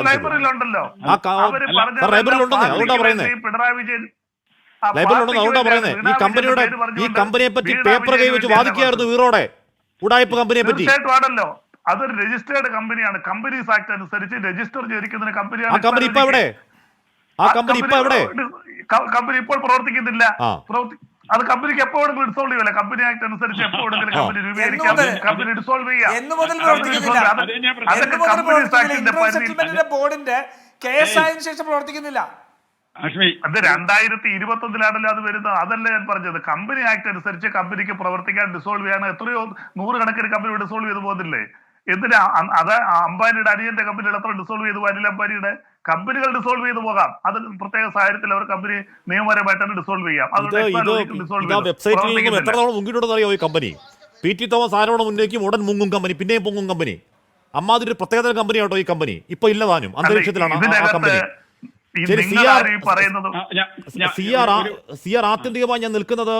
ലൈബ്രറിയിലുണ്ടല്ലോ, അതുകൊണ്ടാ പറയുന്നത്. പിണറായി വിജയൻ അതുകൊണ്ടാ പറയുന്നത് ഈ കമ്പനിയെ പറ്റി പേപ്പർ കൈ വെച്ച് വാദിക്കുകയായിരുന്നു വീറോടെ, ഉടായ്പ കമ്പനിയെ പറ്റി. തീർച്ചയായിട്ടും ആണല്ലോ. അതൊരു രജിസ്റ്റേർഡ് കമ്പനിയാണ്. കമ്പനീസ് ആക്ട് അനുസരിച്ച് രജിസ്റ്റർ ചെയ്തിരിക്കുന്ന കമ്പനിയാണ്. ആ കമ്പനി ഇപ്പൊ എവിടെ? കമ്പനി ഇപ്പോൾ പ്രവർത്തിക്കുന്നില്ല. അത് കമ്പനിക്ക് എപ്പോഴെങ്കിലും ഡിസോൾവ് ചെയ്യല്ലേ? കമ്പനി ആക്ട് അനുസരിച്ച് എപ്പോഴെങ്കിലും കമ്പനി രൂപീകരിക്കാം, കമ്പനി ഡിസോൾവ് ചെയ്യാം. ബോർഡിന്റെ കേസായതിനു ശേഷം പ്രവർത്തിക്കുന്നില്ല. അത് 2021 അത് വരുന്നത്. അതല്ല ഞാൻ പറഞ്ഞത്. കമ്പനി ആക്ട് അനുസരിച്ച് കമ്പനിക്ക് പ്രവർത്തിക്കാൻ ഡിസോൾവ് ചെയ്യാൻ എത്രയോ നൂറുകണക്കിന് കമ്പനി ഡിസോൾവ് ചെയ്ത് പോകുന്നില്ലേ? എന്തിനാ? അത് അംബാനിയുടെ അനിയന്റെ കമ്പനികൾ എത്ര ഡിസോൾവ് ചെയ്തു? അനിൽ അംബാനിയുടെ കമ്പനികൾ ഡിസോൾവ് ചെയ്ത് പോകാം. അത് പ്രത്യേക സാഹചര്യത്തിൽ അവർ കമ്പനി നിയമപരമായിട്ടാണ് ഡിസോൾവ് ചെയ്യാം. വെബ്സൈറ്റിൽ നിന്നും എത്ര തവണ മുങ്ങിയിട്ടുണ്ടെന്ന് അറിയോ ഈ കമ്പനി? പി.ടി. തോമസ് ആരോടെ മുന്നേക്കും ഉടൻ മുങ്ങും കമ്പനി, പിന്നെയും പൊങ്ങും കമ്പനി. അമ്മാതിരി പ്രത്യേകതര കമ്പനി ആട്ടോ ഈ കമ്പനി. ഇപ്പൊ ഇല്ലതാനും അന്തരീക്ഷത്തിലാണ് ആ കമ്പനി. സി ആർ ആത്യന്തികമായി ഞാൻ നിൽക്കുന്നത്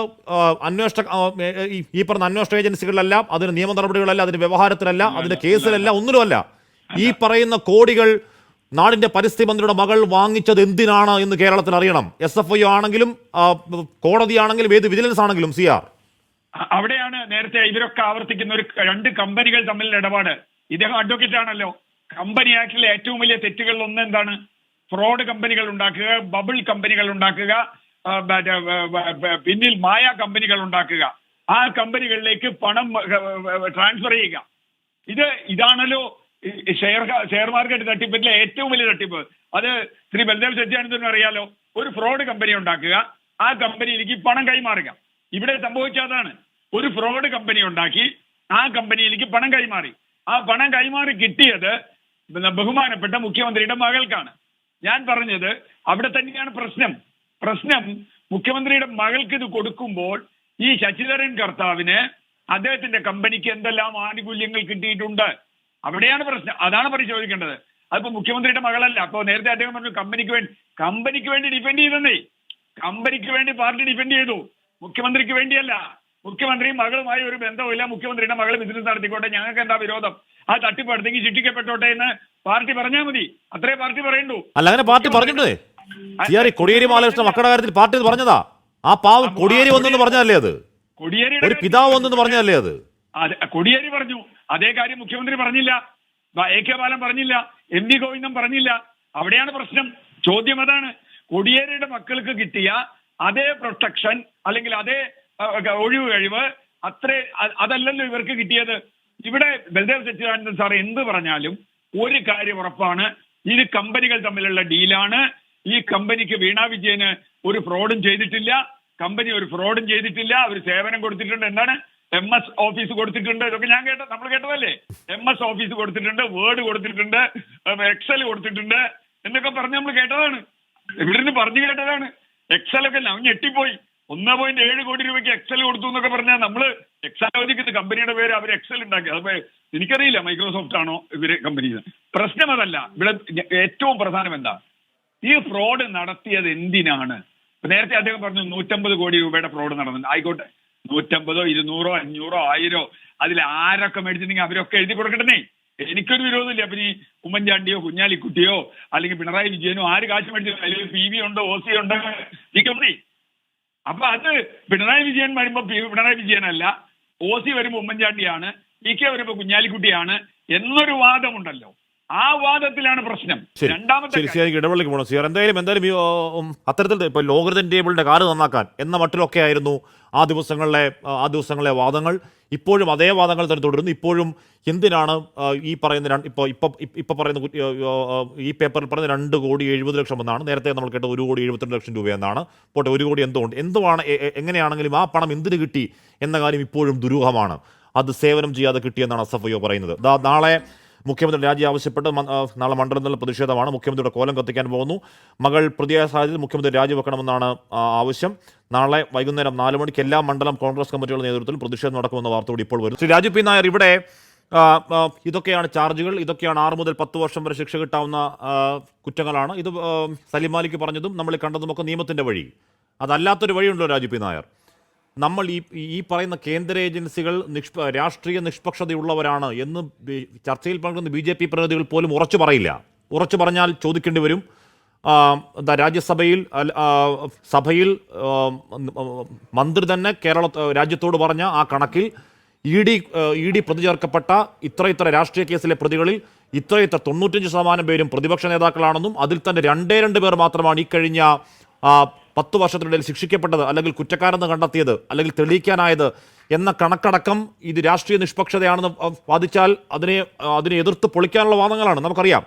ഈ പറഞ്ഞ അന്വേഷണ ഏജൻസികളിലല്ല, അതിന് നിയമ നടപടികളല്ല, അതിന് വ്യവഹാരത്തിലല്ല, അതിന്റെ കേസിലല്ല, ഒന്നിലുമല്ല. ഈ പറയുന്ന കോടികൾ നാടിന്റെ പരിസ്ഥിതി മന്ത്രിയുടെ മകൾ വാങ്ങിച്ചത് എന്തിനാണ് എന്ന് കേരളത്തിൽ അറിയണം. SFIO ആണെങ്കിലും കോടതിയാണെങ്കിലും ഏത് വിജിലൻസ് ആണെങ്കിലും. സിആർ അവിടെയാണ് നേരത്തെ ഇവരൊക്കെ ആവർത്തിക്കുന്ന ഒരു രണ്ട് കമ്പനികൾ തമ്മിലുള്ള ഇടപാട്. ഇദ്ദേഹം അഡ്വക്കേറ്റ് ആണല്ലോ. കമ്പനി ആക്ടിലെ ഏറ്റവും വലിയ തെറ്റുകളിൽ ഒന്ന് എന്താണ്? ഫ്രോഡ് കമ്പനികൾ ഉണ്ടാക്കുക, ബബിൾ കമ്പനികൾ ഉണ്ടാക്കുക, പിന്നിൽ മായ കമ്പനികൾ ഉണ്ടാക്കുക, ആ കമ്പനികളിലേക്ക് പണം ട്രാൻസ്ഫർ ചെയ്യുക. ഇതാണല്ലോ ഷെയർ മാർക്കറ്റ് തട്ടിപ്പിലെ ഏറ്റവും വലിയ തട്ടിപ്പ്. അത് ശ്രീ ബൽദേവ് സത്യാനന്ദനും അറിയാലോ. ഒരു ഫ്രോഡ് കമ്പനി ഉണ്ടാക്കുക, ആ കമ്പനിയിലേക്ക് പണം കൈമാറുക. ഇവിടെ സംഭവിച്ചതാണ്. ഒരു ഫ്രോഡ് കമ്പനി ഉണ്ടാക്കി ആ കമ്പനിയിലേക്ക് പണം കൈമാറി. ആ പണം കൈമാറി കിട്ടിയത് ബഹുമാനപ്പെട്ട മുഖ്യമന്ത്രിയുടെ മകൾക്കാണ്. ഞാൻ പറഞ്ഞത് അവിടെ തന്നെയാണ് പ്രശ്നം. മുഖ്യമന്ത്രിയുടെ മകൾക്ക് ഇത് കൊടുക്കുമ്പോൾ ഈ ശശിധരൻ കർത്താവിന് അദ്ദേഹത്തിന്റെ കമ്പനിക്ക് എന്തെല്ലാം ആനുകൂല്യങ്ങൾ കിട്ടിയിട്ടുണ്ട്, അവിടെയാണ് പ്രശ്നം. അതാണ് പരിശോധിക്കേണ്ടത്. അതിപ്പോ മുഖ്യമന്ത്രിയുടെ മകളല്ല. അപ്പൊ നേരത്തെ അദ്ദേഹം പറഞ്ഞു കമ്പനിക്ക് വേണ്ടി ഡിഫെൻഡ് ചെയ്തെന്നേ. കമ്പനിക്ക് വേണ്ടി പാർട്ടി ഡിഫെൻഡ് ചെയ്തു, മുഖ്യമന്ത്രിക്ക് വേണ്ടിയല്ല. മുഖ്യമന്ത്രി മകളുമായി ഒരു ബന്ധവുമില്ല, മുഖ്യമന്ത്രിയുടെ മകൾ ബിസിനസ് നടത്തിക്കോട്ടെ, ഞങ്ങൾക്ക് എന്താ വിരോധം? ആ തട്ടിപ്പെടുത്തെങ്കിൽ ശിക്ഷിക്കപ്പെട്ടോട്ടെ എന്ന് പാർട്ടി പറഞ്ഞാൽ മതി. അത്രേ പാർട്ടി പറയണ്ടു. അല്ല, അങ്ങനെ പാർട്ടി പറഞ്ഞിട്ടുണ്ട്. കോടിയേരി ബാലകൃഷ്ണൻ മക്കളുടെ കാര്യത്തിൽ പാർട്ടി പറഞ്ഞതാ. ആ പാവം കൊടിയേരി വന്നെന്ന് പറഞ്ഞല്ലേ? അത് ഒരു പിതാവ് വന്നെന്ന് പറഞ്ഞല്ലേ? അത് കൊടിയേരി പറഞ്ഞു. അതേ കാര്യം മുഖ്യമന്ത്രി പറഞ്ഞില്ല, എ.കെ. ബാലൻ പറഞ്ഞില്ല, എം.വി. ഗോവിന്ദൻ പറഞ്ഞില്ല. അവിടെയാണ് പ്രശ്നം. ചോദ്യം അതാണ്. കൊടിയേരിയുടെ മക്കൾക്ക് കിട്ടിയ അതേ പ്രൊട്ടക്ഷൻ അല്ലെങ്കിൽ അതേ ഒഴിവ് കഴിവ് അതല്ലല്ലോ ഇവർക്ക് കിട്ടിയത്. ഇവിടെ ബൽദേവ് സച്ചിദാനന്ദൻ സാർ എന്ത് പറഞ്ഞാലും ഒരു കാര്യം ഉറപ്പാണ്, ഇത് കമ്പനികൾ തമ്മിലുള്ള ഡീലാണ്. ഈ കമ്പനിക്ക് വീണ വിജയന് ഒരു ഫ്രോഡും ചെയ്തിട്ടില്ല. കമ്പനി ഒരു ഫ്രോഡും ചെയ്തിട്ടില്ല. അവർ സേവനം കൊടുത്തിട്ടുണ്ട്. എന്താണ്? MS ഓഫീസ് കൊടുത്തിട്ടുണ്ട്. ഇതൊക്കെ നമ്മൾ കേട്ടതല്ലേ? MS ഓഫീസ് കൊടുത്തിട്ടുണ്ട്, വേർഡ് കൊടുത്തിട്ടുണ്ട്, എക്സൽ കൊടുത്തിട്ടുണ്ട് എന്നൊക്കെ പറഞ്ഞ് നമ്മൾ കേട്ടതാണ്. ഇവിടുന്ന് പറഞ്ഞു കേട്ടതാണ്. എക്സലൊക്കെ ഞെട്ടിപ്പോയി. 1.7 കോടി രൂപയ്ക്ക് എക്സൽ കൊടുത്തു എന്നൊക്കെ പറഞ്ഞാൽ നമ്മള് എക്സാലോജിക്കുന്ന കമ്പനിയുടെ പേര് അവർ എക്സൽ ഉണ്ടാക്കി. അത് എനിക്കറിയില്ല മൈക്രോസോഫ്റ്റ് ആണോ ഇവര് കമ്പനി. പ്രശ്നം അതല്ല. ഇവിടെ ഏറ്റവും പ്രധാനം എന്താ? ഈ ഫ്രോഡ് നടത്തിയത് എന്തിനാണ്? നേരത്തെ അദ്ദേഹം പറഞ്ഞു 150 കോടി രൂപയുടെ ഫ്രോഡ് നടന്നു. ആയിക്കോട്ടെ, 150, 200, 500, 1000 അതിൽ ആരൊക്കെ മേടിച്ചിട്ടുണ്ടെങ്കിൽ അവരൊക്കെ എഴുതി കൊടുക്കട്ടെ. എനിക്കൊരു വിരോധമില്ല. അപ്പൊ ഈ ഉമ്മൻചാണ്ടിയോ കുഞ്ഞാലിക്കുട്ടിയോ അല്ലെങ്കിൽ പിണറായി വിജയനോ ആര് കാശ് മേടിച്ചില്ല, അതിൽ PV ഉണ്ടോ OC ഉണ്ടോ ഈ കമ്പനി. അപ്പൊ അത് പിണറായി വിജയൻ വരുമ്പോ പിണറായി വിജയനല്ല, OC വരുമ്പോൾ ഉമ്മൻചാണ്ടിയാണ്, PK വരുമ്പോൾ കുഞ്ഞാലിക്കുട്ടിയാണ് എന്നൊരു വാദമുണ്ടല്ലോ. ആ വാദത്തിലാണ് പ്രശ്നം. രണ്ടാമത്തെ ഇടവേളയ്ക്ക് പോകണം സിയർ. എന്തായാലും ഈ അത്തരത്തിൽ ഇപ്പൊ ലോഗരിതം ടേബിളിന്റെ കാല് നന്നാക്കാൻ എന്ന മട്ടിലൊക്കെ ആയിരുന്നു ആ ദിവസങ്ങളിലെ വാദങ്ങൾ. ഇപ്പോഴും അതേ വാദങ്ങൾ തന്നെ തുടരുന്നു. ഇപ്പോഴും എന്തിനാണ് ഈ പറയുന്ന ഇപ്പൊ പറയുന്ന ഈ പേപ്പറിൽ പറയുന്ന 2,70,00,000 എന്നാണ്. നേരത്തെ നമ്മൾ കേട്ടത് 1,72,00,000 രൂപ എന്നാണ്. പോട്ടെ, 1 കോടി എന്തുമാണ് എങ്ങനെയാണെങ്കിലും ആ പണം എന്തിനു കിട്ടി എന്ന കാര്യം ഇപ്പോഴും ദുരൂഹമാണ്. അത് സേവനം ചെയ്യാതെ കിട്ടിയെന്നാണ് SFIO പറയുന്നത്. നാളെ മുഖ്യമന്ത്രി രാജി ആവശ്യപ്പെട്ട് നാളെ മണ്ഡലത്തിൽ പ്രതിഷേധമാണ്. മുഖ്യമന്ത്രിയുടെ കോലം കത്തിക്കാൻ പോകുന്നു. മകൾ പ്രതിയായ സാഹചര്യത്തിൽ മുഖ്യമന്ത്രി രാജിവെക്കണമെന്നാണ് ആവശ്യം. നാളെ വൈകുന്നേരം 4 മണിക്ക് എല്ലാ മണ്ഡലം കോൺഗ്രസ് കമ്മിറ്റികളുടെ നേതൃത്വത്തിൽ പ്രതിഷേധം നടക്കുമെന്ന വാർത്ത കൂടി ഇപ്പോൾ വരും. ശ്രീ രാജു പി നായർ, ഇവിടെ ഇതൊക്കെയാണ് ചാർജുകൾ. ഇതൊക്കെയാണ് 6 മുതൽ 10 വർഷം വരെ ശിക്ഷ കിട്ടാവുന്ന കുറ്റങ്ങളാണ്. ഇത് സലിം മാലിക് പറഞ്ഞതും നമ്മൾ കണ്ടതുമൊക്കെ നിയമത്തിൻ്റെ വഴി. അതല്ലാത്തൊരു വഴിയുണ്ടോ രാജു പി നായർ? നമ്മൾ ഈ പറയുന്ന കേന്ദ്ര ഏജൻസികൾ രാഷ്ട്രീയ നിഷ്പക്ഷതയുള്ളവരാണ് എന്ന് ചർച്ചയിൽ പങ്കെടുക്കുന്ന BJP പ്രതിനിധികൾ പോലും ഉറച്ചു പറയില്ല. ഉറച്ചു പറഞ്ഞാൽ ചോദിക്കേണ്ടി വരും. രാജ്യസഭയിൽ സഭയിൽ മന്ത്രി തന്നെ രാജ്യത്തോട് പറഞ്ഞ ആ കണക്കിൽ ED പ്രതി ചേർക്കപ്പെട്ട ഇത്ര രാഷ്ട്രീയ കേസിലെ പ്രതികളിൽ ഇത്ര 95% പേരും പ്രതിപക്ഷ നേതാക്കളാണെന്നും അതിൽ തന്നെ 2 പേർ മാത്രമാണ് ഈ കഴിഞ്ഞ 10 വർഷത്തിനിടയിൽ ശിക്ഷിക്കപ്പെട്ടത് അല്ലെങ്കിൽ കുറ്റക്കാരെന്ന് കണ്ടെത്തിയത് അല്ലെങ്കിൽ തെളിയിക്കാനായത് എന്ന കണക്കടക്കം ഇത് രാഷ്ട്രീയ നിഷ്പക്ഷതയാണെന്ന് വാദിച്ചാൽ അതിനെ എതിർത്ത് പൊളിക്കാനുള്ള വാദങ്ങളാണ്. നമുക്കറിയാം,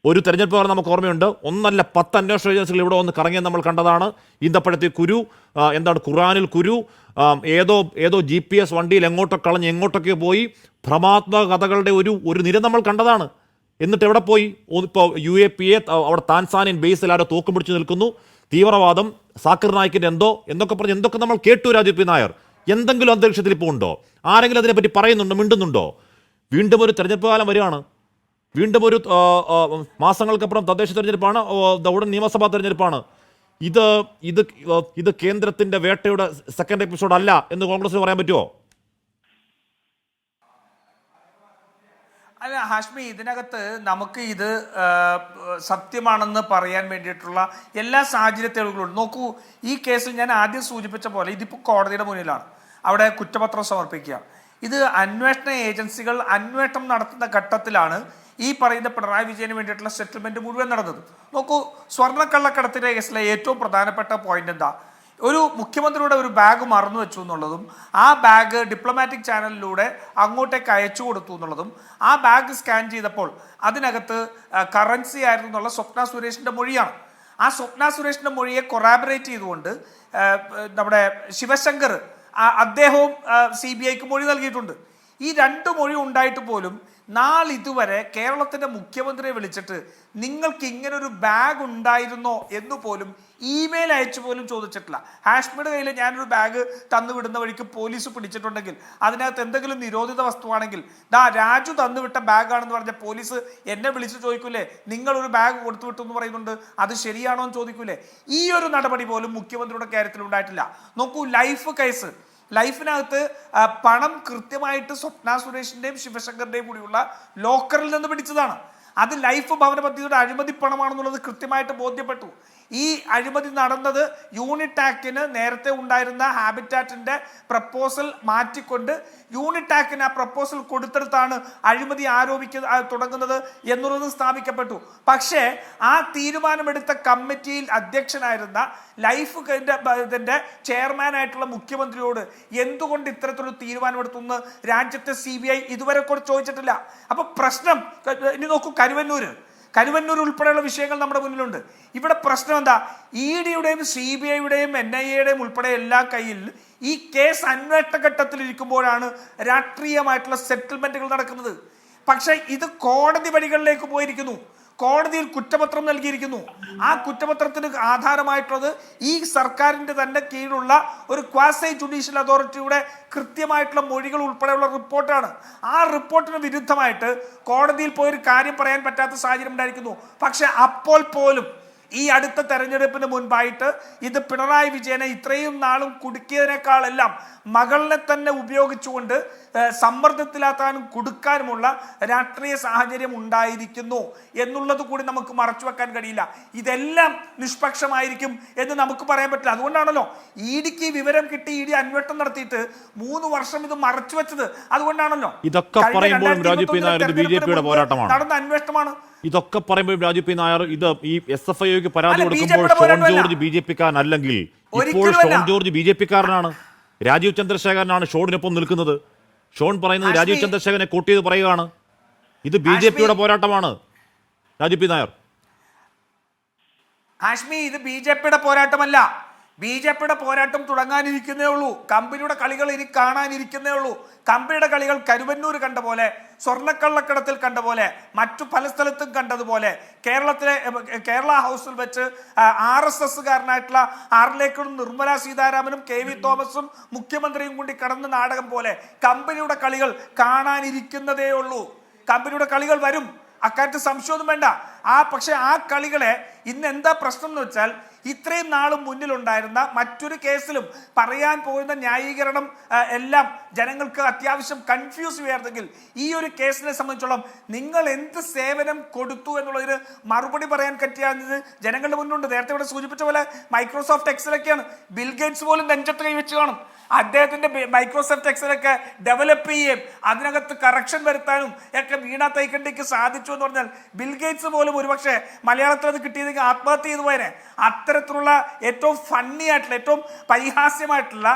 ഒരു തെരഞ്ഞെടുപ്പ് കാലം നമുക്ക് ഓർമ്മയുണ്ട്. 1 അല്ല 10 അന്വേഷണ ഏജൻസികൾ ഇവിടെ വന്ന് കറങ്ങിയത് നമ്മൾ കണ്ടതാണ്. ഈന്തപ്പഴത്തിൽ കുരു, ഖുറാനിൽ കുരു, ഏതോ GPS വണ്ടിയിൽ എങ്ങോട്ടൊക്കെ പോയി ഭ്രമാത്മക കഥകളുടെ ഒരു നിര നമ്മൾ കണ്ടതാണ്. എന്നിട്ട് എവിടെ പോയി? ഇപ്പോൾ UAPA അവിടെ താൻസാനിയൻ ബേസിൽ ആരോ തോക്കും പിടിച്ച് നിൽക്കുന്നു, തീവ്രവാദം, സാക്കിർ നായിക്കിൻ്റെ എന്തൊക്കെ പറഞ്ഞ് എന്തൊക്കെ നമ്മൾ കേട്ടു. രാജു പി നായർ, എന്തെങ്കിലും അന്തരീക്ഷത്തിൽ ഇപ്പോൾ ഉണ്ടോ? ആരെങ്കിലും അതിനെപ്പറ്റി പറയുന്നുണ്ടോ, മിണ്ടുന്നുണ്ടോ? വീണ്ടും ഒരു തെരഞ്ഞെടുപ്പ് കാലം വരികയാണ്. വീണ്ടും ഒരു മാസങ്ങൾക്കപ്പുറം തദ്ദേശ തെരഞ്ഞെടുപ്പാണ്, ഉടൻ നിയമസഭാ തെരഞ്ഞെടുപ്പാണ്. ഇത് കേന്ദ്രത്തിന്റെ വേട്ടയുടെ സെക്കൻഡ് എപ്പിസോഡ് അല്ല എന്ന് കോൺഗ്രസിന് പറയാൻ പറ്റുമോ? അല്ല ഹാഷ്മി, ഇതിനകത്ത് നമുക്ക് ഇത് സത്യമാണെന്ന് പറയാൻ വേണ്ടിയിട്ടുള്ള എല്ലാ സാഹചര്യ തെളിവുകളും നോക്കൂ. ഈ കേസിൽ ഞാൻ ആദ്യം സൂചിപ്പിച്ച പോലെ ഇതിപ്പോൾ കോടതിയുടെ മുന്നിലാണ്. അവിടെ കുറ്റപത്രം സമർപ്പിക്കുക. ഇത് അന്വേഷണ ഏജൻസികൾ അന്വേഷണം നടത്തുന്ന ഘട്ടത്തിലാണ് ഈ പറയുന്ന പിണറായി വിജയന് വേണ്ടിയിട്ടുള്ള സെറ്റിൽമെന്റ് മുഴുവൻ നടന്നത്. നോക്കൂ, സ്വർണ്ണക്കള്ളക്കടത്തിന്റെ കേസിലെ ഏറ്റവും പ്രധാനപ്പെട്ട പോയിന്റ് എന്താ? ഒരു മുഖ്യമന്ത്രിയുടെ ഒരു ബാഗ് മറന്നു വെച്ചു എന്നുള്ളതും ആ ബാഗ് ഡിപ്ലോമാറ്റിക് ചാനലിലൂടെ അങ്ങോട്ടേക്ക് അയച്ചു കൊടുത്തു എന്നുള്ളതും ആ ബാഗ് സ്കാൻ ചെയ്തപ്പോൾ അതിനകത്ത് കറൻസി ആയിരുന്നു എന്നുള്ള സ്വപ്ന സുരേഷിൻ്റെ മൊഴിയാണ്. ആ സ്വപ്ന സുരേഷിൻ്റെ മൊഴിയെ കൊറാബറേറ്റ് ചെയ്തുകൊണ്ട് നമ്മുടെ ശിവശങ്കർ അദ്ദേഹവും CBIക്ക് മൊഴി നൽകിയിട്ടുണ്ട്. ഈ 2 മൊഴി ഉണ്ടായിട്ട് പോലും നാളിതുവരെ കേരളത്തിൻ്റെ മുഖ്യമന്ത്രിയെ വിളിച്ചിട്ട് നിങ്ങൾക്ക് ഇങ്ങനൊരു ബാഗ് ഉണ്ടായിരുന്നോ എന്ന് പോലും ഇമെയിൽ അയച്ചു പോലും ചോദിച്ചിട്ടില്ല. ഹാഷ്മിയുടെ കയ്യിൽ ഞാനൊരു ബാഗ് തന്നു വിടുന്ന വഴിക്ക് പോലീസ് പിടിച്ചിട്ടുണ്ടെങ്കിൽ അതിനകത്ത് എന്തെങ്കിലും നിരോധിത വസ്തുവാണെങ്കിൽ രാജു തന്നുവിട്ട ബാഗാണെന്ന് പറഞ്ഞ പോലീസ് എന്നെ വിളിച്ച് ചോദിക്കൂലേ, നിങ്ങളൊരു ബാഗ് കൊടുത്തു വിട്ടു എന്ന് പറയുന്നുണ്ട്, അത് ശരിയാണോ എന്ന് ചോദിക്കൂലേ? ഈ ഒരു നടപടി പോലും മുഖ്യമന്ത്രിയുടെ കാര്യത്തിൽ ഉണ്ടായിട്ടില്ല. നോക്കൂ, ലൈഫ് കേസ്, ലൈഫിനകത്ത് പണം കൃത്യമായിട്ട് സ്വപ്ന സുരേഷിൻ്റെയും ശിവശങ്കറിൻ്റെയും കൂടിയുള്ള ലോക്കറിൽ നിന്ന് പിടിച്ചതാണ്. അത് ലൈഫ് ഭവന പദ്ധതിയുടെ അഴിമതി പണമാണെന്നുള്ളത് കൃത്യമായിട്ട് ബോധ്യപ്പെട്ടു. ഈ അഴിമതി നടന്നത് യൂണിറ്റ് ആക്ടിന് നേരത്തെ ഉണ്ടായിരുന്ന ഹാബിറ്റാറ്റിന്റെ പ്രപ്പോസൽ മാറ്റിക്കൊണ്ട് യൂണിറ്റ് ആക്ടിന് ആ പ്രപ്പോസൽ കൊടുത്തെടുത്താണ് അഴിമതി തുടങ്ങുന്നത് എന്നുള്ളത് സ്ഥാപിക്കപ്പെട്ടു. പക്ഷേ ആ തീരുമാനമെടുത്ത കമ്മിറ്റിയിൽ അധ്യക്ഷനായിരുന്ന ലൈഫ് ഇതിന്റെ ചെയർമാനായിട്ടുള്ള മുഖ്യമന്ത്രിയോട് എന്തുകൊണ്ട് ഇത്തരത്തിലൊരു തീരുമാനമെടുത്തു രാജ്യത്തെ CBI ഇതുവരെ ചോദിച്ചിട്ടില്ല. അപ്പൊ പ്രശ്നം ഇനി നോക്കൂ, കരുവന്നൂർ ഉൾപ്പെടെയുള്ള വിഷയങ്ങൾ നമ്മുടെ മുന്നിലുണ്ട്. ഇവിടെ പ്രശ്നം എന്താ? EDയുടെയും CBIയുടെയും NIAയുടെയും ഉൾപ്പെടെ എല്ലാ കയ്യിൽ ഈ കേസ് അന്വേഷണ ഘട്ടത്തിൽ ഇരിക്കുമ്പോഴാണ് രാഷ്ട്രീയമായിട്ടുള്ള സെറ്റിൽമെന്റുകൾ നടക്കുന്നത്. പക്ഷെ ഇത് കോടതി വഴികളിലേക്ക് പോയിരിക്കുന്നു. കോടതിയിൽ കുറ്റപത്രം നൽകിയിരിക്കുന്നു. ആ കുറ്റപത്രത്തിന് ആധാരമായിട്ടുള്ളത് ഈ സർക്കാരിന്റെ തന്നെ കീഴിലുള്ള ഒരു ക്വാസി ജുഡീഷ്യൽ അതോറിറ്റിയുടെ കൃത്യമായിട്ടുള്ള മൊഴികൾ ഉൾപ്പെടെയുള്ള റിപ്പോർട്ടാണ്. ആ റിപ്പോർട്ടിന് വിരുദ്ധമായിട്ട് കോടതിയിൽ പോയൊരു കാര്യം പറയാൻ പറ്റാത്ത സാഹചര്യം ഉണ്ടായിരിക്കുന്നു. പക്ഷെ അപ്പോൾ പോലും ഈ അടുത്ത തെരഞ്ഞെടുപ്പിന് മുൻപായിട്ട് ഇത് പിണറായി വിജയനെ ഇത്രയും നാളും കുടുക്കിയതിനേക്കാളെല്ലാം മകളിനെ തന്നെ ഉപയോഗിച്ചുകൊണ്ട് സമ്മർദ്ദത്തിലാക്കാനും കൊടുക്കാനുമുള്ള രാഷ്ട്രീയ സാഹചര്യം ഉണ്ടായിരിക്കുന്നു എന്നുള്ളത് കൂടി നമുക്ക് മറച്ചു വെക്കാൻ കഴിയില്ല. ഇതെല്ലാം നിഷ്പക്ഷമായിരിക്കും എന്ന് നമുക്ക് പറയാൻ പറ്റില്ല. അതുകൊണ്ടാണല്ലോ ഇഡിക്ക് വിവരം കിട്ടി, ഇഡി അന്വേഷണം നടത്തിയിട്ട് 3 വർഷം ഇത് മറച്ചു വെച്ചത്. അതുകൊണ്ടാണല്ലോ ഇതൊക്കെ പറയുമ്പോഴും രാജു പി നായർ ബിജെപിയുടെ പോരാട്ടമാണ്, നടന്ന അന്വേഷണമാണ്. ഇതൊക്കെ പറയുമ്പോൾ രാജു പി നായർ ഇത് ഈ SFIOക്ക് പരാതി കൊടുക്കുമ്പോൾ ഷോൺ ജോർജ് BJP-കാരനല്ലെങ്കിൽ ഇപ്പോൾ ഷോൺ ജോർജ് BJP-കാരനാണ്. രാജീവ് ചന്ദ്രശേഖരനാണ് ഷോണിനൊപ്പം നിൽക്കുന്നത്. ഷോൺ പറയുന്നത് രാജീവ് ചന്ദ്രശേഖരനെ കോട്ട് ചെയ്ത് പറയുകയാണ്. ഇത് BJP-യുടെ പോരാട്ടമാണ് രാജു പി നായർ. ഹാഷ്മി, ഇത് BJP-യുടെ പോരാട്ടമല്ല. BJP-യുടെ പോരാട്ടം തുടങ്ങാനിരിക്കുന്നേ ഉള്ളൂ. കമ്പനിയുടെ കളികൾ ഇനി കാണാനിരിക്കുന്നേ ഉള്ളൂ. കമ്പനിയുടെ കളികൾ കരുവന്നൂർ കണ്ട പോലെ, സ്വർണ്ണക്കള്ളക്കടത്തിൽ കണ്ട പോലെ, മറ്റു പല സ്ഥലത്തും കണ്ടതുപോലെ, കേരള ഹൗസിൽ വെച്ച് RSS-കാരനായിട്ടുള്ള ആറിലേക്കും നിർമ്മല സീതാരാമനും KV തോമസും മുഖ്യമന്ത്രിയും കൂടി കടന്ന നാടകം പോലെ കമ്പനിയുടെ കളികൾ കാണാനിരിക്കുന്നതേ ഉള്ളൂ. കമ്പനിയുടെ കളികൾ വരും, അക്കാര്യത്തിൽ സംശയമൊന്നും വേണ്ട. പക്ഷെ ആ കളികളെ ഇന്ന് എന്താ പ്രശ്നം എന്ന് വെച്ചാൽ, ഇത്രയും നാളും മുന്നിലുണ്ടായിരുന്ന മറ്റൊരു കേസിലും പറയാൻ പോകുന്ന ന്യായീകരണം എല്ലാം ജനങ്ങൾക്ക് അത്യാവശ്യം കൺഫ്യൂസ് ചെയ്യുകയായിരുന്നെങ്കിൽ, ഈ ഒരു കേസിനെ സംബന്ധിച്ചോളം നിങ്ങൾ എന്ത് സേവനം കൊടുത്തു എന്നുള്ളതിന് മറുപടി പറയാൻ പറ്റിയത് ജനങ്ങളുടെ മുന്നിലുണ്ട്. നേരത്തെ ഇവിടെ സൂചിപ്പിച്ച പോലെ മൈക്രോസോഫ്റ്റ് എക്സലൊക്കെയാണ്. ബിൽഗേറ്റ്സ് പോലും നെഞ്ചത്ത് കൈവച്ച് കാണും. അദ്ദേഹത്തിന്റെ മൈക്രോസോഫ്റ്റ് എക്സലൊക്കെ ഡെവലപ്പ് ചെയ്യുകയും അതിനകത്ത് കറക്ഷൻ വരുത്താനും ഒക്കെ വീണ തൈക്കണ്ടിക്ക് സാധിച്ചു എന്ന് പറഞ്ഞാൽ ബിൽഗേറ്റ്സ് പോലും ഒരുപക്ഷെ മലയാളത്തിൽ അത് കിട്ടിയതെങ്കിൽ ആത്മഹത്യ ചെയ്തു പോയനെ. അത്തരത്തിലുള്ള ഏറ്റവും ഫണ്ണി ആയിട്ടുള്ള, ഏറ്റവും പരിഹാസ്യമായിട്ടുള്ള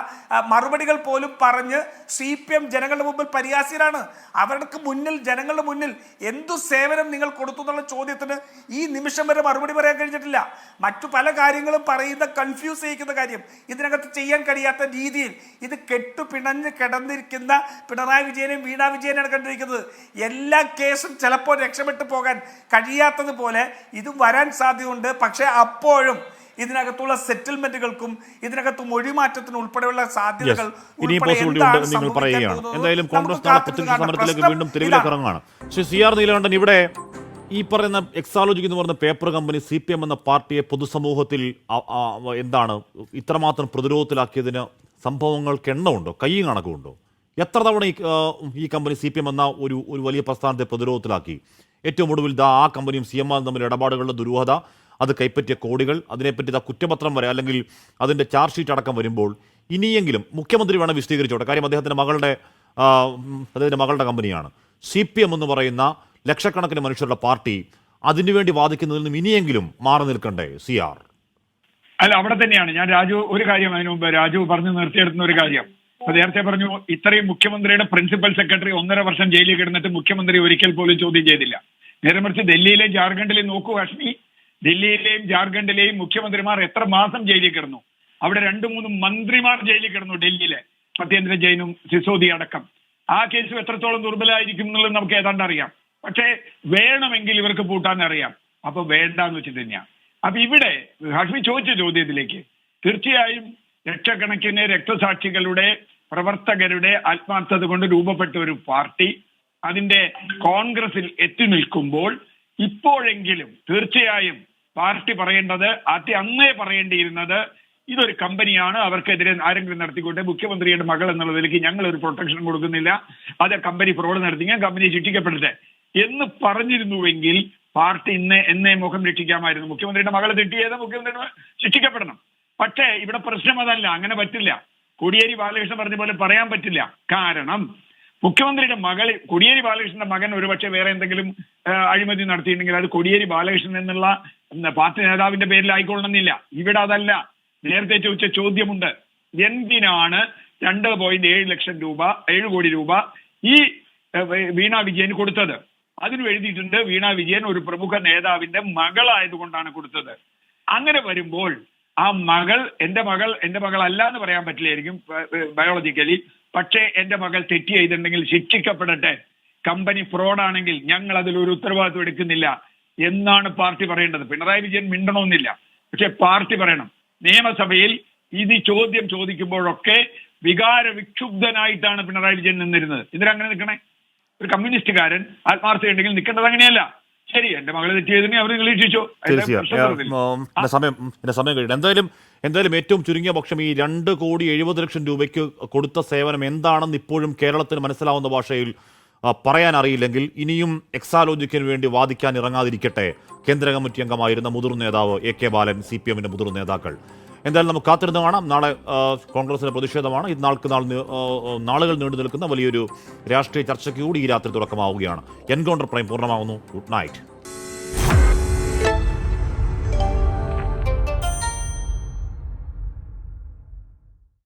മറുപടികൾ പോലും പറഞ്ഞ് CPM ജനങ്ങളുടെ മുമ്പിൽ പരിഹാസ്യരാണ്. അവർക്ക് മുന്നിൽ, ജനങ്ങളുടെ മുന്നിൽ എന്തു സേവനം നിങ്ങൾ കൊടുത്തു എന്നുള്ള ചോദ്യത്തിന് ഈ നിമിഷം വരെ മറുപടി പറയാൻ കഴിഞ്ഞിട്ടില്ല. മറ്റു പല കാര്യങ്ങളും പറയുന്ന, കൺഫ്യൂസ് ചെയ്യിക്കുന്ന കാര്യം, ഇതിനകത്ത് ചെയ്യാൻ കഴിയാത്ത രീതിയിൽ ഇത് കെട്ടുപിണഞ്ഞ് കിടന്നിരിക്കുന്ന പിണറായി വിജയനെയും വീണ വിജയനെയാണ് കണ്ടിരിക്കുന്നത്. എല്ലാ കേസും ചിലപ്പോൾ രക്ഷപ്പെട്ടു പോകാൻ കഴിയാത്തതുപോലെ ഇത് വരാൻ സാധ്യതയുണ്ട്. പക്ഷെ അപ്പോഴും ഇതിനകത്തുള്ള സെറ്റിൽമെന്റുകൾക്കും ഇതിനകത്ത് മൊഴിമാറ്റത്തിനും ഉൾപ്പെടെയുള്ള സാധ്യതകൾ നിങ്ങൾ പറയുകയാണ്. എന്തായാലും കോൺഗ്രസ് നാളെ പ്രത്യക്ഷ സമരത്തിലേക്ക് വീണ്ടും തെരുവിലേക്ക് ഇറങ്ങുകയാണ്. ശ്രീ CR നീലകണ്ഠൻ, ഇവിടെ ഈ പറയുന്ന എക്സാലോജിക് എന്ന് പറയുന്ന പേപ്പർ കമ്പനി CPM എന്ന പാർട്ടിയെ പൊതുസമൂഹത്തിൽ എന്താണ് ഇത്രമാത്രം പ്രതിരോധത്തിലാക്കിയതിന് സംഭവങ്ങൾക്ക് എണ്ണമുണ്ടോ, കയ്യും കണക്കുമുണ്ടോ? എത്ര തവണ ഈ കമ്പനി CPM എന്ന ഒരു വലിയ പ്രസ്ഥാനത്തെ പ്രതിരോധത്തിലാക്കി? ഏറ്റവും ഒടുവിൽ ആ കമ്പനിയും CMR തമ്മിൽ ഇടപാടുകളുടെ ദുരൂഹത, അത് കൈപ്പറ്റിയ കോടികൾ, അതിനെപ്പറ്റി കുറ്റപത്രം വരെ അല്ലെങ്കിൽ അതിൻ്റെ ചാർജ് ഷീറ്റ് അടക്കം വരുമ്പോൾ ഇനിയെങ്കിലും മുഖ്യമന്ത്രി വേണം വിശദീകരിച്ചോട്ടെ. കാര്യം അദ്ദേഹത്തിൻ്റെ മകളുടെ കമ്പനിയാണ്. CPM എന്ന് പറയുന്ന ലക്ഷക്കണക്കിന് മനുഷ്യരുടെ പാർട്ടി അതിനുവേണ്ടി വാദിക്കുന്നതിൽ നിന്നും ഇനിയെങ്കിലും മാറി നിൽക്കണ്ടേ CR? അല്ല, അവിടെ തന്നെയാണ് ഞാൻ ഒരു കാര്യം അതിനു മുമ്പ് രാജു പറഞ്ഞു നിർത്തിയെടുക്കുന്ന ഒരു കാര്യം. അപ്പൊ നേരത്തെ പറഞ്ഞു, ഇത്രയും മുഖ്യമന്ത്രിയുടെ പ്രിൻസിപ്പൽ സെക്രട്ടറി 1.5 വർഷം ജയിലിൽ കിടന്നിട്ട് മുഖ്യമന്ത്രി ഒരിക്കൽ പോലും ചോദ്യം ചെയ്തില്ല. നേരെ മറിച്ച് ഡൽഹിയിലെയും ജാർഖണ്ഡിലെയും നോക്കൂ ഹാഷ്മി, ഡൽഹിയിലെയും ജാർഖണ്ഡിലെയും മുഖ്യമന്ത്രിമാർ എത്ര മാസം ജയിലിൽ കിടന്നു. അവിടെ 2-3 മന്ത്രിമാർ ജയിലിൽ കിടന്നു, ഡൽഹിയിലെ സത്യേന്ദ്ര ജെയിനും സിസോദി അടക്കം. ആ കേസ് എത്രത്തോളം ദുർബലമായിരിക്കും എന്നുള്ളത് നമുക്ക് ഏതാണ്ട് അറിയാം. പക്ഷേ വേണമെങ്കിൽ ഇവർക്ക് പൂട്ടാൻ അറിയാം. അപ്പൊ വേണ്ടാന്ന് വെച്ചിട്ട് തന്നെയാണ്. അപ്പൊ ഇവിടെ ഹാഷ്മി ചോദിച്ച ചോദ്യത്തിലേക്ക്, തീർച്ചയായും ലക്ഷക്കണക്കിന് രക്തസാക്ഷികളുടെ പ്രവർത്തകരുടെ ആത്മാർത്ഥത കൊണ്ട് രൂപപ്പെട്ട ഒരു പാർട്ടി അതിന്റെ കോൺഗ്രസിൽ എത്തി നിൽക്കുമ്പോൾ ഇപ്പോഴെങ്കിലും തീർച്ചയായും പാർട്ടി പറയേണ്ടത്, അന്നേ പറയേണ്ടിയിരുന്നത്, ഇതൊരു കമ്പനിയാണ്, അവർക്കെതിരെ ആരെങ്കിലും നടത്തിക്കൊണ്ടേ മുഖ്യമന്ത്രിയുടെ മകൾ എന്നുള്ളതിലേക്ക് ഞങ്ങൾ ഒരു പ്രൊട്ടക്ഷൻ കൊടുക്കുന്നില്ല, അത് കമ്പനി ഫ്രോഡ് നടത്തിയാൽ കമ്പനി ശിക്ഷിക്കപ്പെടട്ടെ എന്ന് പറഞ്ഞിരുന്നുവെങ്കിൽ പാർട്ടി എന്നേ മുഖം രക്ഷിക്കാമായിരുന്നു. മുഖ്യമന്ത്രിയുടെ മകളെ തെറ്റിയത് മുഖ്യമന്ത്രി ശിക്ഷിക്കപ്പെടണം. പക്ഷേ ഇവിടെ പ്രശ്നം അതല്ല, അങ്ങനെ പറ്റില്ല. കോടിയേരി ബാലകൃഷ്ണൻ പറഞ്ഞ പോലെ പറയാൻ പറ്റില്ല. കാരണം മുഖ്യമന്ത്രിയുടെ കോടിയേരി ബാലകൃഷ്ണന്റെ മകൻ ഒരുപക്ഷെ വേറെ എന്തെങ്കിലും അഴിമതി നടത്തിയിട്ടുണ്ടെങ്കിൽ അത് കോടിയേരി ബാലകൃഷ്ണൻ എന്നുള്ള പാർട്ടി നേതാവിന്റെ പേരിലായിക്കൊള്ളണമെന്നില്ല. ഇവിടെ അതല്ല. നേരത്തെ ചോദിച്ച ചോദ്യമുണ്ട്, എന്തിനാണ് 2.7 ലക്ഷം രൂപ, 7 കോടി രൂപ ഈ വീണ വിജയന് കൊടുത്തത്? അതിന് എഴുതിയിട്ടുണ്ട്, വീണ വിജയൻ ഒരു പ്രമുഖ നേതാവിന്റെ മകളായതുകൊണ്ടാണ് കൊടുത്തത്. അങ്ങനെ വരുമ്പോൾ ആ മകൾ എന്റെ മകൾ അല്ല എന്ന് പറയാൻ പറ്റില്ലായിരിക്കും ബയോളജിക്കലി. പക്ഷേ എന്റെ മകൾ തെറ്റ് ചെയ്തിട്ടുണ്ടെങ്കിൽ ശിക്ഷിക്കപ്പെടട്ടെ. കമ്പനി ഫ്രോഡാണെങ്കിൽ ഞങ്ങൾ അതിലൊരു ഉത്തരവാദിത്വം എടുക്കുന്നില്ല എന്നാണ് പാർട്ടി പറയേണ്ടത്. പിണറായി വിജയൻ മിണ്ടണമെന്നില്ല, പക്ഷെ പാർട്ടി പറയണം. നിയമസഭയിൽ ഇത് ചോദ്യം ചോദിക്കുമ്പോഴൊക്കെ വികാര വിക്ഷുബ്ധനായിട്ടാണ് പിണറായി വിജയൻ നിന്നിരുന്നത്. ഇതിലങ്ങനെ നിൽക്കണേ? ഒരു കമ്മ്യൂണിസ്റ്റുകാരൻ ആത്മാർത്ഥതയുണ്ടെങ്കിൽ നിൽക്കേണ്ടത് അങ്ങനെയല്ല. ശരി, എന്റെ മകളെ തെറ്റ് ചെയ്തതിനെ അവർ നിരീക്ഷിച്ചോ. തീർച്ചയായും എന്റെ സമയം കഴിയും. എന്തായാലും ഏറ്റവും ചുരുങ്ങിയ പക്ഷം ഈ 2,70,00,000 രൂപയ്ക്ക് കൊടുത്ത സേവനം എന്താണെന്ന് ഇപ്പോഴും കേരളത്തിന് മനസ്സിലാവുന്ന ഭാഷയിൽ പറയാൻ അറിയില്ലെങ്കിൽ ഇനിയും എക്സാലോജിക്കിന് വേണ്ടി വാദിക്കാൻ ഇറങ്ങാതിരിക്കട്ടെ കേന്ദ്ര കമ്മിറ്റി അംഗമായിരുന്ന മുതിർന്ന നേതാവ് AK ബാലൻ, CPM-ന്റെ മുതിർന്ന നേതാക്കൾ. എന്തായാലും നമുക്ക് കാത്തിരുന്ന് കാണാം. നാളെ കോൺഗ്രസിന്റെ പ്രതിഷേധമാണ്. ഇത് നാളുകൾ നീണ്ടു നിൽക്കുന്ന വലിയൊരു രാഷ്ട്രീയ ചർച്ചയ്ക്ക് കൂടി ഈ രാത്രി തുടക്കമാവുകയാണ്. എൻകൗണ്ടർ പ്രൈം പൂർണ്ണമാകുന്നു. Good night.